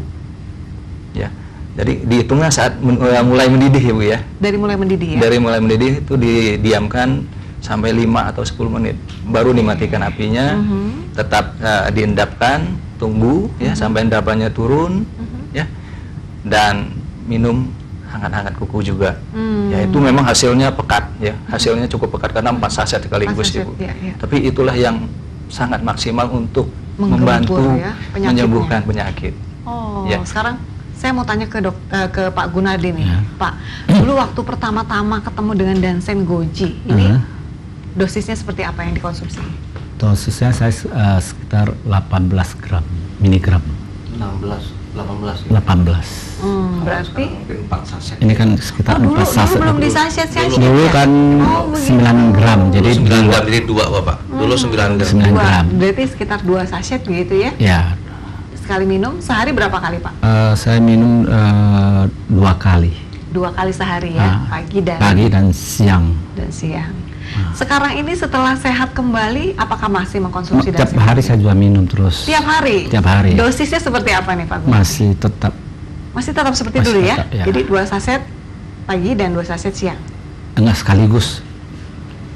Ya. Jadi dihitungnya saat mulai mendidih, Ibu ya. Dari mulai mendidih ya? Dari mulai mendidih itu didiamkan sampai 5 atau 10 menit. Baru dimatikan apinya, tetap diendapkan, tunggu ya sampai endapannya turun ya. Dan minum hangat-hangat kuku juga. Ya, itu memang hasilnya pekat ya. Hasilnya cukup pekat karena 4 saset sekaligus, 4 saset, Ibu. ya. Tapi itulah yang sangat maksimal untuk Menggempur, membantu ya, penyakitnya. menyembuhkan penyakit. Oh, Ya. sekarang saya mau tanya ke Pak Gunardi nih, Pak. Dulu waktu pertama-tama ketemu dengan Dansen Goji, ini dosisnya seperti apa yang dikonsumsi? Dosisnya saya sekitar 18 miligram. 18 18. Berarti mungkin 4 saset. Ini kan sekitar dulu 4 saset. belum di sachet-sachet Dulu ya? kan Oh, begitu. 9 gram, jadi 9 gram jadi 2 Bapak. Dulu 9 gram. 9 gram. Berarti sekitar 2 sachet begitu ya? Ya, Sekali minum sehari berapa kali, Pak? saya minum 2 kali. 2 kali sehari ya, pagi dan siang. siang. Sekarang ini setelah sehat kembali, apakah masih mengkonsumsi Tiap Dansen hari Goji? saya juga minum terus. Tiap hari? Tiap hari. Dosisnya seperti apa nih, Pak Gunardi? Masih tetap seperti Masih dulu ya? tetap, ya. Jadi 2 saset pagi dan 2 saset siang. Enggak sekaligus.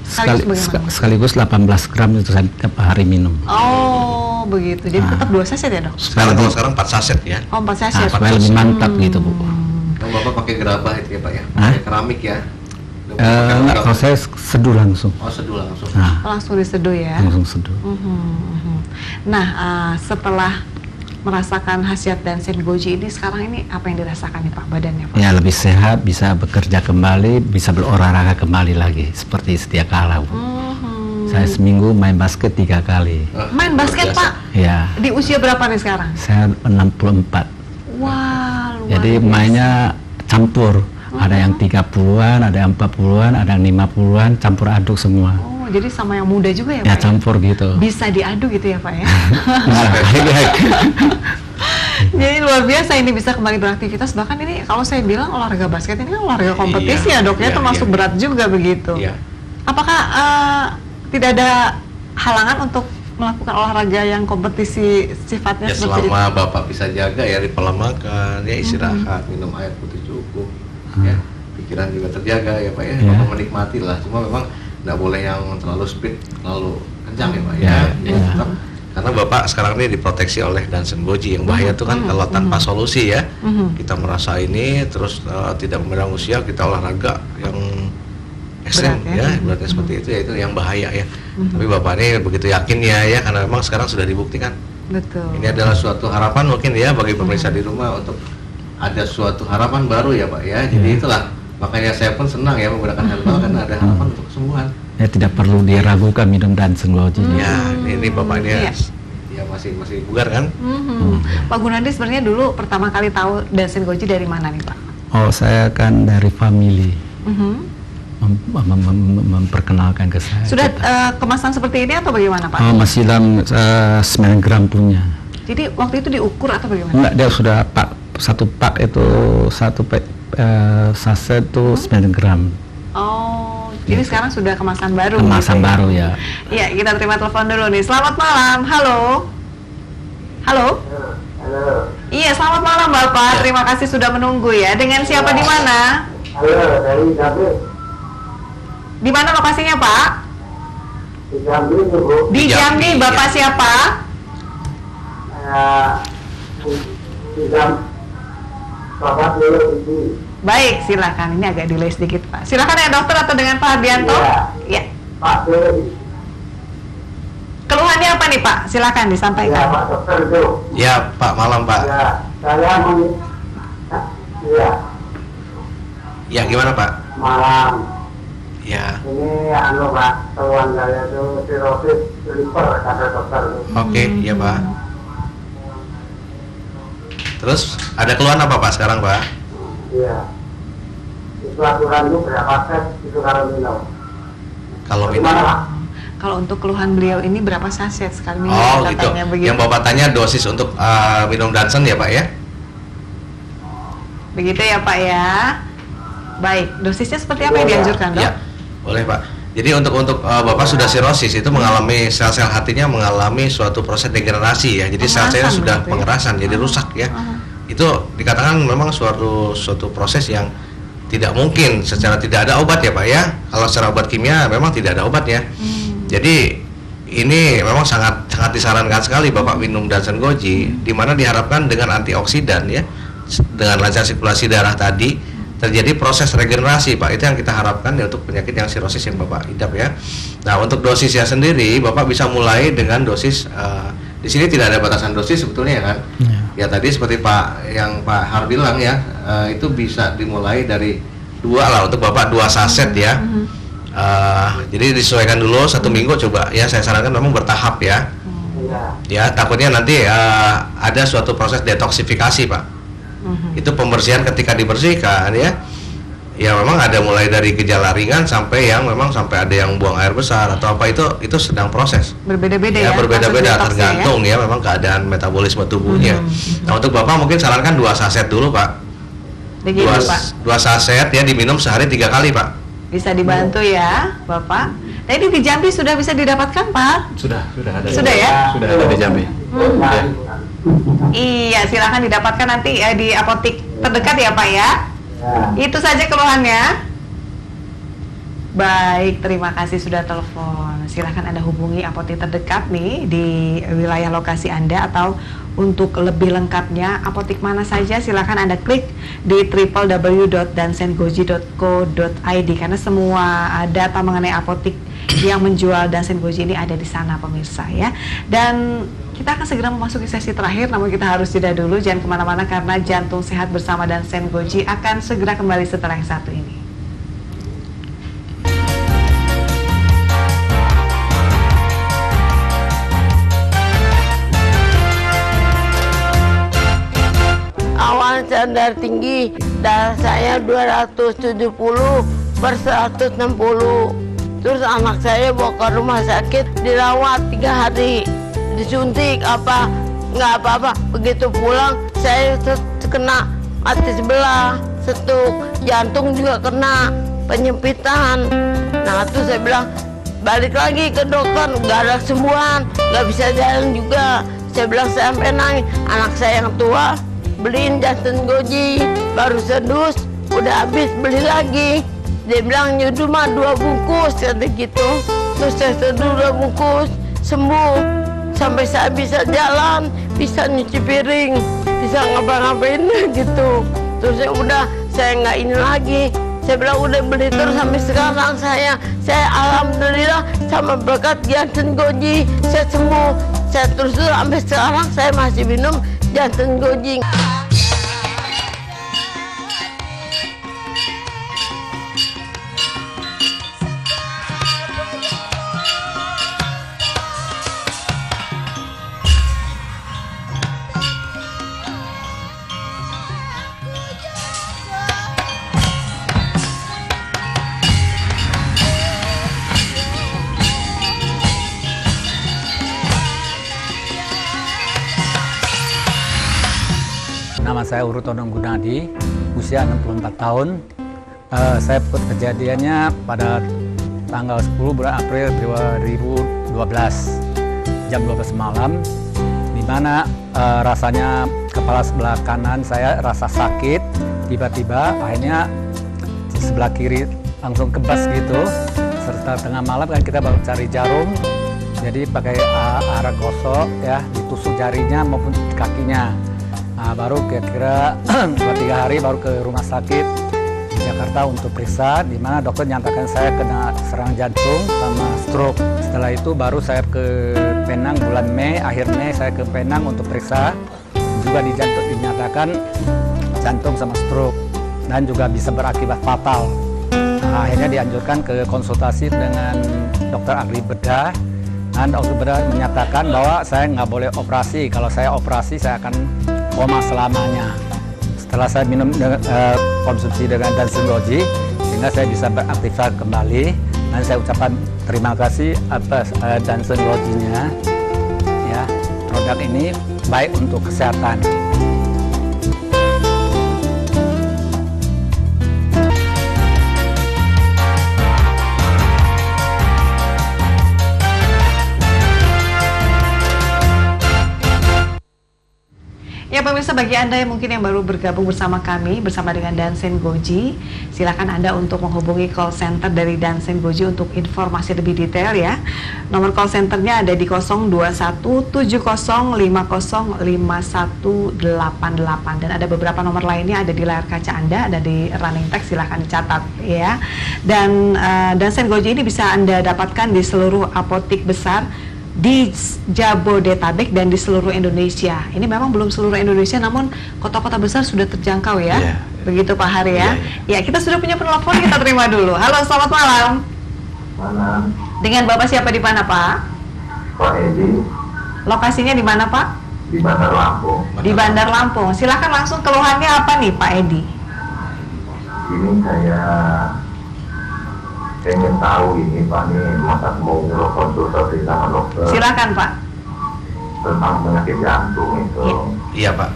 Sekaligus bagaimana? Sekaligus 18 gram itu saya tiap hari minum. Oh, begitu. Jadi tetap 2 saset ya, Dok? Sekarang 4 saset ya. Oh, 4 saset. Supaya lebih mantap gitu, Bu. Yang Bapak pakai gerabah itu ya Pak ya? Pakai keramik ya? Enggak, kalau saya seduh langsung. Oh, seduh langsung. Langsung diseduh ya? Langsung seduh. Nah, setelah merasakan khasiat Dansen Goji ini, sekarang ini apa yang dirasakan nih Pak, badannya Pak? Ya, lebih sehat, bisa bekerja kembali, bisa berolahraga kembali lagi seperti sedia kala, Bu. Saya seminggu main basket 3 kali. Main basket Pak? Ya, Di usia berapa nih sekarang? saya 64. Wah, luar Jadi biasa. mainnya campur. Ada yang 30-an, ada yang 40-an, ada yang 50-an, campur aduk semua. Oh, jadi sama yang muda juga ya Pak? Ya, campur gitu. Bisa diadu gitu ya Pak ya? Nah, Jadi luar biasa ini bisa kembali beraktivitas. Bahkan ini kalau saya bilang olahraga basket ini kan olahraga kompetisi ya Dok ya, termasuk berat juga begitu. Iya. Apakah tidak ada halangan untuk melakukan olahraga yang kompetisi sifatnya Ya seperti itu? selama Bapak bisa jaga ya di pola makan, ya istirahat, minum air putih cukup, ya pikiran juga terjaga ya Pak ya. Bapak menikmati lah. Cuma memang nggak boleh yang terlalu speed, terlalu kencang ya Pak ya. Jadi tetap, karena Bapak sekarang ini diproteksi oleh Dansen Goji. Yang bahaya itu kan kalau tanpa solusi ya, kita merasa ini terus tidak memandang usia, kita olahraga yang ekstrim Berat, ya. beratnya seperti itu ya, itu yang bahaya ya. Tapi Bapak ini begitu yakin ya karena memang sekarang sudah dibuktikan. Betul. Ini adalah suatu harapan mungkin ya bagi pemirsa di rumah untuk ada suatu harapan baru ya Pak ya. Jadi itulah makanya saya pun senang ya menggunakan herbal karena ada harapan untuk kesembuhan. Ya, tidak perlu diragukan minum Dansen Goji. Ya ini Bapak ini Iya. ya masih bugar kan? Pak Gunardi sebenarnya dulu pertama kali tahu Dansen Goji dari mana nih Pak? Oh, saya kan dari family memperkenalkan ke saya. Sudah kemasan seperti ini atau bagaimana Pak? Oh, masih dalam 9 gram punya. Jadi waktu itu diukur atau bagaimana? Enggak, dia sudah satu pak itu saset itu 9 gram. Oh, jadi sekarang sudah kemasan baru. Kemasan gitu baru ya. Iya, kita terima telepon dulu nih. Selamat malam, halo. Halo. Iya, selamat malam Bapak. Terima kasih sudah menunggu ya. Dengan siapa di mana? Halo, dari Jambi. Di mana lokasinya Pak? Di Jambi itu Bu. Di Jambi. Bapak siapa? Di Jambi. Bapak dulu ini. Baik, silakan. Ini agak delay sedikit Pak. Silakan ya dokter atau dengan Pak Hardianto? Iya. Ya. Pak dulu. Keluhannya apa nih Pak? Silakan Ya disampaikan. Pak dokter itu. Ya Pak, malam Pak. Ya, saya mau. Iya, Ya gimana Pak? malam. Ya Ini anu Pak, keluhan saya itu sirosis liver kata dokter. oke ya Pak. Terus ada keluhan apa Pak sekarang Pak? Iya. Itu aturan itu berapa set itu kalau minum. Kalau minum Gimana Pak? Kalau untuk keluhan beliau ini berapa saset sekali minum? Oh gitu. Yang Bapak tanya dosis untuk minum Dansen ya Pak ya? Begitu ya Pak ya. Baik, dosisnya seperti apa yang dianjurkan dok? Ya, boleh Pak. Jadi untuk Bapak sudah sirosis itu mengalami sel-sel hatinya mengalami suatu proses degenerasi ya. Jadi sel-selnya sudah pengerasan, jadi rusak ya. Itu dikatakan memang suatu proses yang tidak mungkin secara tidak ada obat ya Pak ya. Kalau secara obat kimia memang tidak ada obat ya. Jadi ini memang sangat disarankan sekali Bapak minum Dansen Goji, di mana diharapkan dengan antioksidan ya, dengan lancar sirkulasi darah tadi terjadi proses regenerasi Pak. Itu yang kita harapkan ya untuk penyakit yang sirosis yang Bapak idap ya. Nah untuk dosisnya sendiri Bapak bisa mulai dengan dosis di sini tidak ada batasan dosis sebetulnya ya kan. Ya tadi seperti Pak Har bilang ya, itu bisa dimulai dari 2 lah untuk Bapak 2 saset ya. Jadi disesuaikan dulu 1 minggu coba ya, saya sarankan memang bertahap ya. Ya takutnya nanti ada suatu proses detoksifikasi Pak. Itu pembersihan ketika dibersihkan ya. Ya memang ada mulai dari gejala ringan sampai yang memang sampai ada yang buang air besar atau apa, itu sedang proses. Berbeda-beda ya. Berbeda-beda tergantung ya memang keadaan metabolisme tubuhnya. Nah untuk Bapak mungkin sarankan 2 saset dulu Pak. 2 saset ya diminum sehari 3 kali Pak. Bisa dibantu ya Bapak. Nah ini di Jambi sudah bisa didapatkan Pak? Sudah ada. Sudah ya? Sudah ada di Jambi. Ya. Iya, silakan didapatkan nanti di apotik terdekat ya Pak ya. Itu saja keluhannya. Baik, terima kasih sudah telepon. Silahkan Anda hubungi apotek terdekat nih di wilayah lokasi Anda, atau untuk lebih lengkapnya apotek mana saja silahkan Anda klik di www.dansengoji.co.id, karena semua data mengenai apotek yang menjual Dansen Goji ini ada di sana pemirsa ya. Dan kita akan segera memasuki sesi terakhir, namun kita harus jeda dulu. Jangan kemana-mana karena Jantung Sehat bersama Dansen Goji akan segera kembali setelah yang satu ini. Awal standar tinggi, darah saya 270/160. Terus anak saya bawa ke rumah sakit, dirawat 3 hari, disuntik nggak apa-apa. Begitu pulang saya kena mati sebelah, stroke, jantung juga kena penyempitan. Nah itu saya bilang balik lagi ke dokter, nggak ada kesembuhan, nggak bisa jalan juga. Saya bilang saya sampai nangis. Anak saya yang tua beliin Dansen Goji, baru sedus udah habis beli lagi. Dia bilang nyudu mah 2 bungkus kata gitu. Terus saya seduh 2 bungkus, sembuh. Sampai saya bisa jalan, bisa nyuci piring, bisa ngapa-ngapain gitu. Terus ya udah, saya nggak ini lagi. Saya bilang udah beli terus sampai sekarang saya alhamdulillah sama berkat Dansen Goji saya sembuh. Saya terus sampai sekarang saya masih minum Dansen Goji. Nama saya Urutono Gunadi, usia 64 tahun. Saya kejadiannya pada tanggal 10 bulan April 2012, jam 12 malam, di mana rasanya kepala sebelah kanan saya rasa sakit, tiba-tiba akhirnya sebelah kiri langsung kebas gitu. Serta tengah malam kan kita baru cari jarum, jadi pakai arang gosok ya, ditusuk jarinya maupun kakinya. Nah, baru kira-kira 2-3 hari baru ke rumah sakit di Jakarta untuk periksa, di mana dokter nyatakan saya kena serangan jantung sama stroke. Setelah itu baru saya ke Penang bulan Mei, akhir Mei saya ke Penang untuk periksa, juga dinyatakan jantung sama stroke dan juga bisa berakibat fatal. Nah, akhirnya dianjurkan ke konsultasi dengan dokter ahli bedah, dan dokter bedah menyatakan bahwa saya nggak boleh operasi. Kalau saya operasi saya akan koma selamanya. Setelah saya minum konsumsi dengan Dansen Goji, sehingga saya bisa beraktivitas kembali. Dan saya ucapkan terima kasih atas Dansen Goji-nya. Ya, produk ini baik untuk kesehatan. Ya pemirsa, bagi Anda yang mungkin yang baru bergabung bersama kami, bersama dengan Dansen Goji, silakan Anda untuk menghubungi call center dari Dansen Goji untuk informasi lebih detail ya. Nomor call centernya ada di 02170505188 dan ada beberapa nomor lainnya ada di layar kaca Anda, ada di running text, silahkan dicatat ya. Dan Dansen Goji ini bisa Anda dapatkan di seluruh apotik besar di Jabodetabek dan di seluruh Indonesia. Ini memang belum seluruh Indonesia, namun kota-kota besar sudah terjangkau ya. Yeah. Begitu Pak Hari ya. Ya, kita sudah punya penelpon, kita terima dulu. Halo, selamat malam. Malam. Dengan Bapak siapa di mana, Pak? Pak Edi. Lokasinya di mana, Pak? Di Bandar Lampung. Di Bandar Lampung. Silakan langsung keluhannya apa nih, Pak Edi? Ini saya pengen tahu ini Pak, nih masa mau konsultasi sama dokter. Silakan Pak. Tentang penyakit jantung itu. Iya Pak.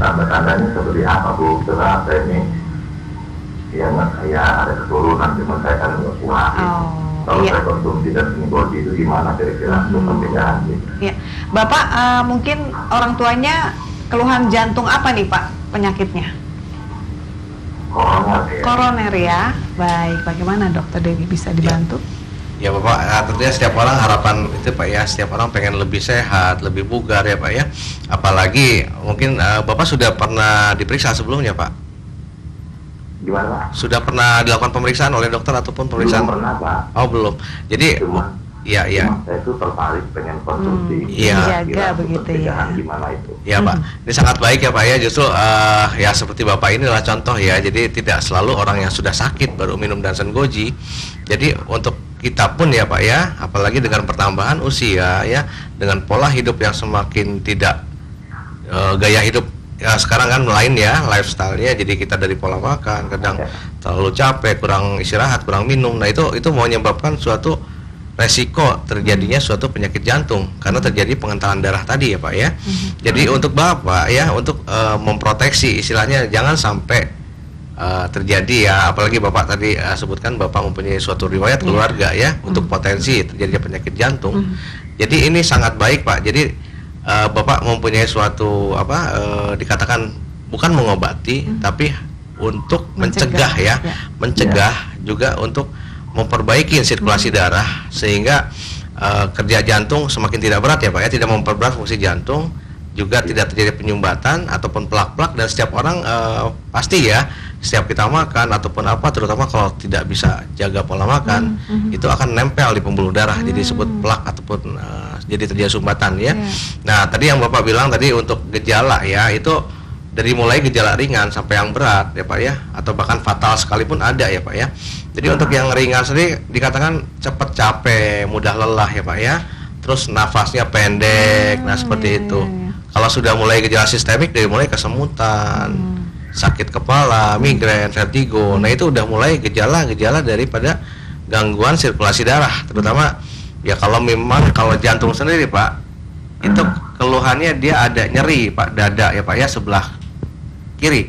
Tanda-tandanya seperti apa Bu? Karena saya ini ya nggak, saya ada keturunan, cuma saya kan nggak kuat. Kalau saya konsumsi dan Goji itu gimana kira-kira untuk pencegahan gitu? Iya, Bapak mungkin orang tuanya keluhan jantung apa nih Pak penyakitnya? Koroner ya. Baik, bagaimana Dokter Dewi bisa dibantu? Ya Bapak, tentunya setiap orang harapan itu Pak ya, setiap orang pengen lebih sehat, lebih bugar ya Pak ya. Apalagi mungkin Bapak sudah pernah diperiksa sebelumnya Pak? Gimana Pak? Sudah pernah dilakukan pemeriksaan oleh dokter ataupun pemeriksaan? Belum pernah Pak. Oh belum. Jadi iya. Saya itu tertarik pengen konsumsi. Iya. Jaga begitu ya. Gimana itu? Ya Pak, ini sangat baik ya Pak ya. Justru ya seperti Bapak inilah contoh ya. Jadi tidak selalu orang yang sudah sakit baru minum Dansen Goji. Jadi untuk kita pun ya Pak ya, apalagi dengan pertambahan usia ya, dengan pola hidup yang semakin tidak gaya hidup ya sekarang kan lain ya lifestyle-nya. Jadi kita dari pola makan kadang terlalu capek, kurang istirahat, kurang minum. Nah itu menyebabkan suatu resiko terjadinya suatu penyakit jantung karena terjadi pengentalan darah tadi ya Pak ya. Jadi untuk Bapak ya, untuk memproteksi istilahnya jangan sampai terjadi ya, apalagi Bapak tadi sebutkan Bapak mempunyai suatu riwayat keluarga ya untuk potensi terjadinya penyakit jantung. Jadi ini sangat baik Pak. Jadi Bapak mempunyai suatu dikatakan bukan mengobati tapi untuk mencegah ya. Mencegah juga untuk memperbaiki sirkulasi darah sehingga kerja jantung semakin tidak berat ya Pak ya, tidak memperberat fungsi jantung, juga tidak terjadi penyumbatan ataupun plak-plak. Dan setiap orang pasti ya, setiap kita makan ataupun apa, terutama kalau tidak bisa jaga pola makan, itu akan nempel di pembuluh darah, jadi disebut plak ataupun jadi terjadi sumbatan ya. Nah tadi yang Bapak bilang tadi untuk gejala ya, itu dari mulai gejala ringan sampai yang berat ya Pak ya, atau bahkan fatal sekalipun ada ya Pak ya. Jadi untuk yang ringan sendiri dikatakan cepat capek, mudah lelah ya Pak ya, terus nafasnya pendek, nah seperti itu. Kalau sudah mulai gejala sistemik dari mulai kesemutan, sakit kepala, migrain, vertigo, nah itu udah mulai gejala-gejala daripada gangguan sirkulasi darah, terutama ya kalau memang kalau jantung sendiri Pak, itu keluhannya dia ada nyeri Pak, dada ya Pak ya, sebelah kiri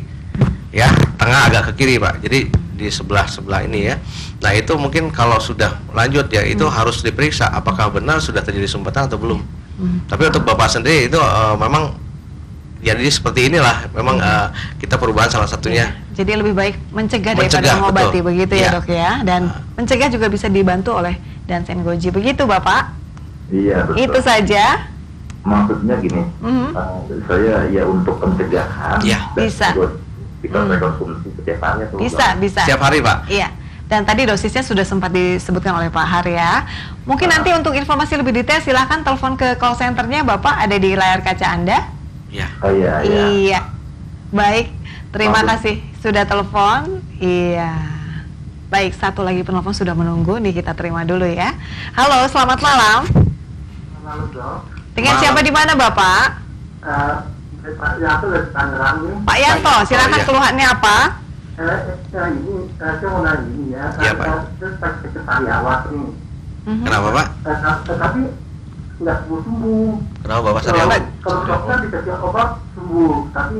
ya, tengah agak ke kiri Pak, jadi di sebelah ini ya. Nah itu mungkin kalau sudah lanjut ya itu harus diperiksa apakah benar sudah terjadi sumbatan atau belum. Tapi untuk Bapak sendiri itu memang ya jadi seperti inilah memang kita perubahan salah satunya. Jadi lebih baik mencegah daripada mengobati, begitu ya Dok ya. Dan mencegah juga bisa dibantu oleh Dansen Goji, begitu Bapak? Iya betul. Itu saja. Maksudnya gini, saya ya untuk pencegahan. Ya bisa. Kita konsumsi setiap hari. Bisa. Setiap hari Pak. Iya. Dan tadi dosisnya sudah sempat disebutkan oleh Pak Har ya. Mungkin nanti untuk informasi lebih detail silahkan telepon ke call centernya Bapak, ada di layar kaca Anda. Iya. Iya. Baik, terima kasih sudah telepon. Iya. Baik, satu lagi penelpon sudah menunggu nih, kita terima dulu ya. Halo, selamat malam. Halo Dok. Dengan siapa di mana Bapak? Pak Yanto dari Tangerang. Pak Yanto, silakan keluhannya apa? Ini saya mau nanya ini ya. Iya, Pak. Terus pakai sariawan nih. Kenapa, Pak? Tapi nggak sembuh. Kenapa Bapak sariawan? Kalau dokter dikasih obat sembuh, tapi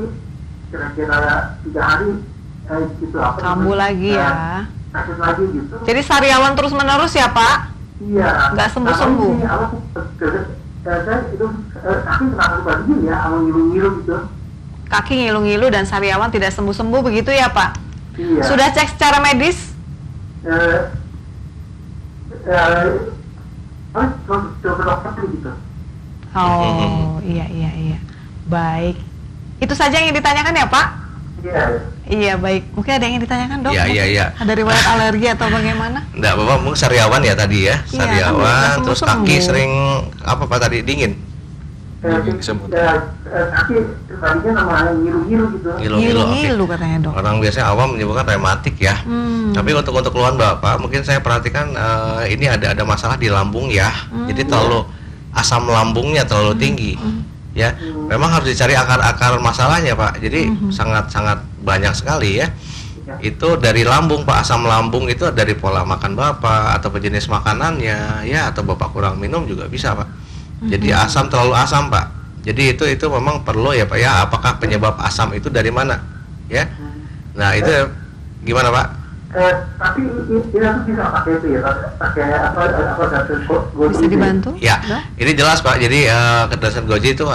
kira-kira 3 hari gitu apa? Kambuh lagi ya. Sakit lagi gitu. Jadi sariawan terus menerus ya Pak? Iya. Nggak sembuh-sembuh. Saya itu kaki kenapa begini ya, sama ngilu-ngilu gitu. Kaki ngilu-ngilu dan sariawan tidak sembuh-sembuh begitu ya Pak? Iya. Sudah cek secara medis? Dokter gitu. Oh, iya. Baik. Itu saja yang ditanyakan ya Pak? Iya. Iya, baik. Mungkin ada yang ingin ditanyakan dok? Iya. Ada riwayat alergi atau bagaimana? Enggak, Bapak mungkin sariawan ya tadi ya. Iya, Sariawan, kan terus sembuh-sembuh. kaki sering apa Pak tadi dingin? Kaki tadinya namanya ngilu-ngilu gitu. Ngilu-ngilu. Oke. Ngilu katanya dok. Orang biasanya awam menyebutkan rematik ya. Tapi untuk keluhan Bapak, mungkin saya perhatikan ini ada masalah di lambung ya. Jadi terlalu asam lambungnya terlalu tinggi. Ya, memang harus dicari akar masalahnya Pak. Jadi sangat banyak sekali ya. Itu dari lambung Pak, asam lambung itu dari pola makan Bapak atau jenis makanannya ya, atau Bapak kurang minum juga bisa Pak. Jadi terlalu asam Pak. Jadi itu memang perlu ya Pak ya. Apakah penyebab asam itu dari mana? Ya. Nah itu gimana Pak? Tapi ini bisa pakai itu ya, pakai apa Bisa dibantu? Ya, ini jelas Pak. Jadi kecerdasan Goji itu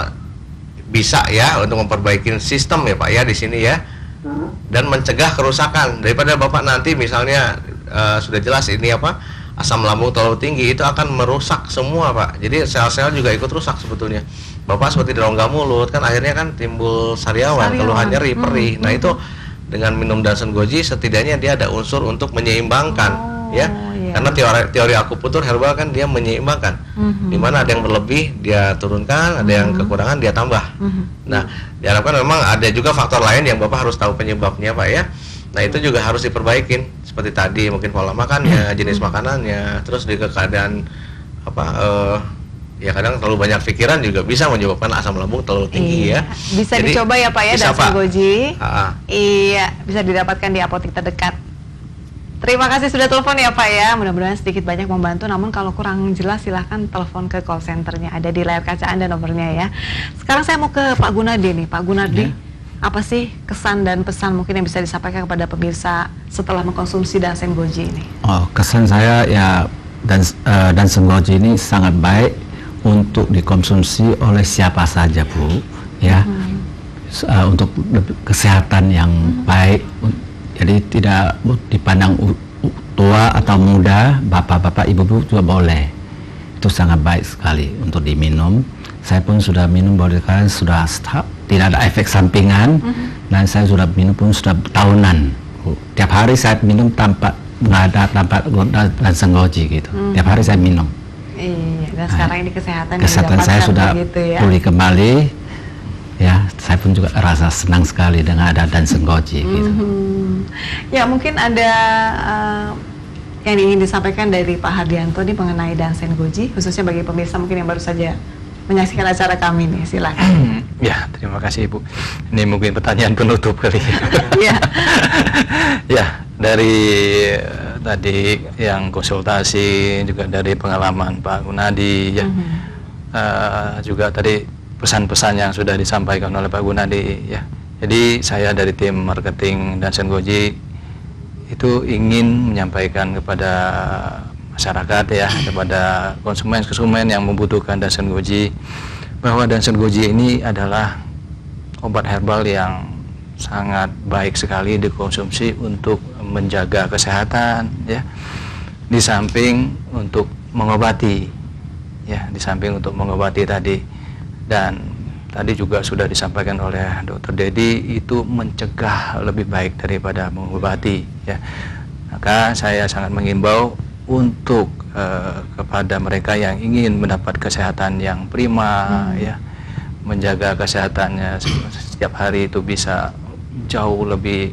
bisa ya untuk memperbaiki sistem ya Pak ya di sini ya, dan mencegah kerusakan daripada Bapak nanti misalnya sudah jelas ini apa, asam lambung terlalu tinggi itu akan merusak semua Pak. Jadi sel-sel juga ikut rusak sebetulnya. Bapak seperti di rongga mulut kan akhirnya kan timbul sariawan, keluhan nyeri, perih. Nah itu dengan minum Dansen Goji setidaknya dia ada unsur untuk menyeimbangkan ya. Iya. Karena teori akupunktur herbal kan dia menyeimbangkan. Dimana ada yang berlebih dia turunkan, ada yang kekurangan dia tambah. Nah, diharapkan memang ada juga faktor lain yang Bapak harus tahu penyebabnya Pak ya. Nah, itu juga harus diperbaikin seperti tadi mungkin pola makannya, jenis makanannya, terus juga keadaan apa ya kadang terlalu banyak pikiran juga bisa menyebabkan asam lambung terlalu tinggi ya. Bisa Jadi, dicoba ya Pak ya Dansen Goji. Iya, bisa didapatkan di apotek terdekat. Terima kasih sudah telepon ya Pak ya. Mudah-mudahan sedikit banyak membantu. Namun kalau kurang jelas silahkan telepon ke call centernya. Ada di layar kaca Anda nomornya ya. Sekarang saya mau ke Pak Gunadi nih. Pak Gunadi, apa sih kesan dan pesan mungkin yang bisa disampaikan kepada pemirsa setelah mengkonsumsi Dansen Goji ini? Oh, kesan saya ya Dansen Goji ini sangat baik untuk dikonsumsi oleh siapa saja Bu ya. Untuk kesehatan yang baik. Jadi tidak dipandang tua atau muda, bapak-bapak, ibu-ibu juga boleh. Itu sangat baik sekali untuk diminum. Saya pun sudah minum berdekatan, sudah tidak ada efek sampingan. Dan saya sudah minum pun sudah tahunan. Tiap hari saya minum tanpa Dansen Goji gitu. Tiap hari saya minum. Iya, dan sekarang ini kesehatan saya sudah ya. pulih kembali. Ya, saya pun juga rasa senang sekali dengan ada Dansen Goji gitu. Ya, mungkin ada yang ingin disampaikan dari Pak Hardianto nih mengenai Dansen Goji, khususnya bagi pemirsa mungkin yang baru saja menyaksikan acara kami nih, silakan. Ya, terima kasih Ibu. Ini mungkin pertanyaan penutup kali. Ya. Ya, dari tadi yang konsultasi juga dari pengalaman Pak Gunadi ya, juga tadi pesan-pesan yang sudah disampaikan oleh Pak Gunadi ya. Jadi saya dari tim marketing Dansen Goji itu ingin menyampaikan kepada masyarakat ya, kepada konsumen yang membutuhkan Dansen Goji, bahwa Dansen Goji ini adalah obat herbal yang sangat baik sekali dikonsumsi untuk menjaga kesehatan ya. Di samping untuk mengobati ya, di samping untuk mengobati tadi. Dan tadi juga sudah disampaikan oleh Dr. Dedi, itu mencegah lebih baik daripada mengobati ya. Maka saya sangat mengimbau untuk kepada mereka yang ingin mendapat kesehatan yang prima ya, menjaga kesehatannya setiap hari itu bisa jauh lebih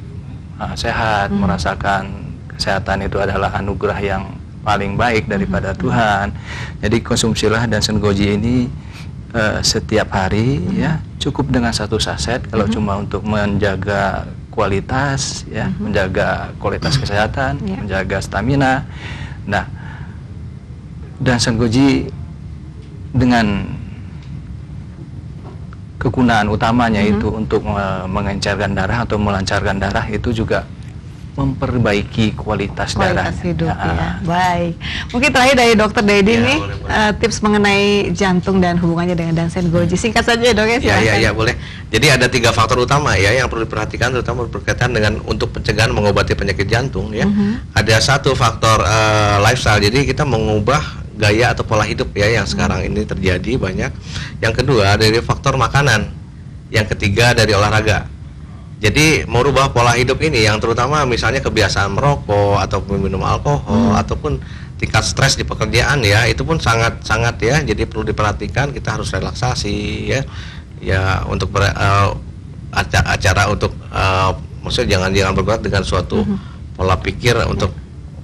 sehat, merasakan kesehatan itu adalah anugerah yang paling baik daripada Tuhan. Jadi konsumsilah Dansen Goji ini setiap hari ya, cukup dengan 1 saset kalau cuma untuk menjaga kualitas, ya, menjaga kualitas kesehatan, menjaga stamina. Nah, Dansen Goji dengan kegunaan utamanya itu untuk mengencerkan darah atau melancarkan darah, itu juga memperbaiki kualitas darah hidup ya. Baik, mungkin terakhir dari Dokter Dedi nih, tips mengenai jantung dan hubungannya dengan Dansen Goji, singkat saja Dok ya. Ya, boleh. Jadi ada 3 faktor utama ya yang perlu diperhatikan, terutama berkaitan dengan untuk pencegahan mengobati penyakit jantung ya. Ada 1 faktor lifestyle, jadi kita mengubah gaya atau pola hidup ya yang sekarang ini terjadi banyak. Yang kedua dari faktor makanan, yang ketiga dari olahraga. Jadi merubah pola hidup ini yang terutama misalnya kebiasaan merokok atau minum alkohol ataupun tingkat stres di pekerjaan ya, itu pun sangat ya, jadi perlu diperhatikan. Kita harus relaksasi ya untuk acara untuk maksudnya jangan bergerak dengan suatu pola pikir untuk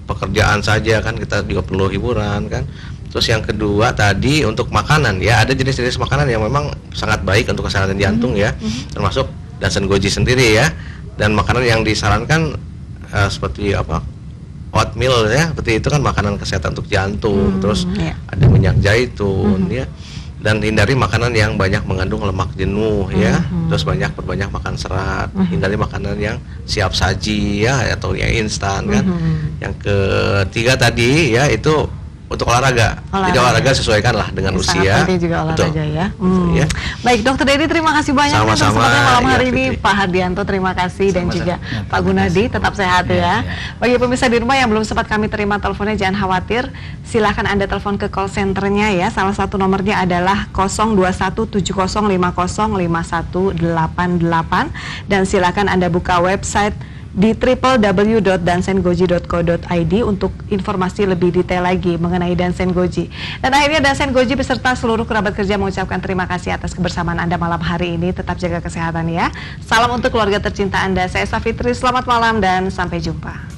pekerjaan saja kan, kita juga perlu hiburan kan. Terus yang kedua tadi untuk makanan ya, ada jenis-jenis makanan yang memang sangat baik untuk kesehatan jantung ya, termasuk Dansen Goji sendiri ya. Dan makanan yang disarankan seperti oatmeal ya, seperti itu kan makanan kesehatan untuk jantung. Terus ada minyak zaitun ya. Dan hindari makanan yang banyak mengandung lemak jenuh ya. Terus perbanyak makan serat. Hindari makanan yang siap saji ya, atau yang instan kan. Yang ketiga tadi ya itu untuk olahraga. Jadi olahraga sesuaikanlah dengan usia. Penting juga olahraga ya. Ya. Baik, Dokter Dedi, terima kasih banyak atas kesempatan malam hari ini. Fitri. Pak Hardianto, terima kasih, dan juga Pak Gunadi, tetap sehat ya. Bagi pemirsa di rumah yang belum sempat kami terima teleponnya, jangan khawatir, silahkan Anda telepon ke call centernya ya. Salah satu nomornya adalah 02170505188, dan silahkan Anda buka website di www.dansengoji.co.id untuk informasi lebih detail lagi mengenai Dansen Goji. Dan akhirnya Dansen Goji beserta seluruh kerabat kerja mengucapkan terima kasih atas kebersamaan Anda malam hari ini. Tetap jaga kesehatan ya. Salam untuk keluarga tercinta Anda. Saya Safitri, selamat malam dan sampai jumpa.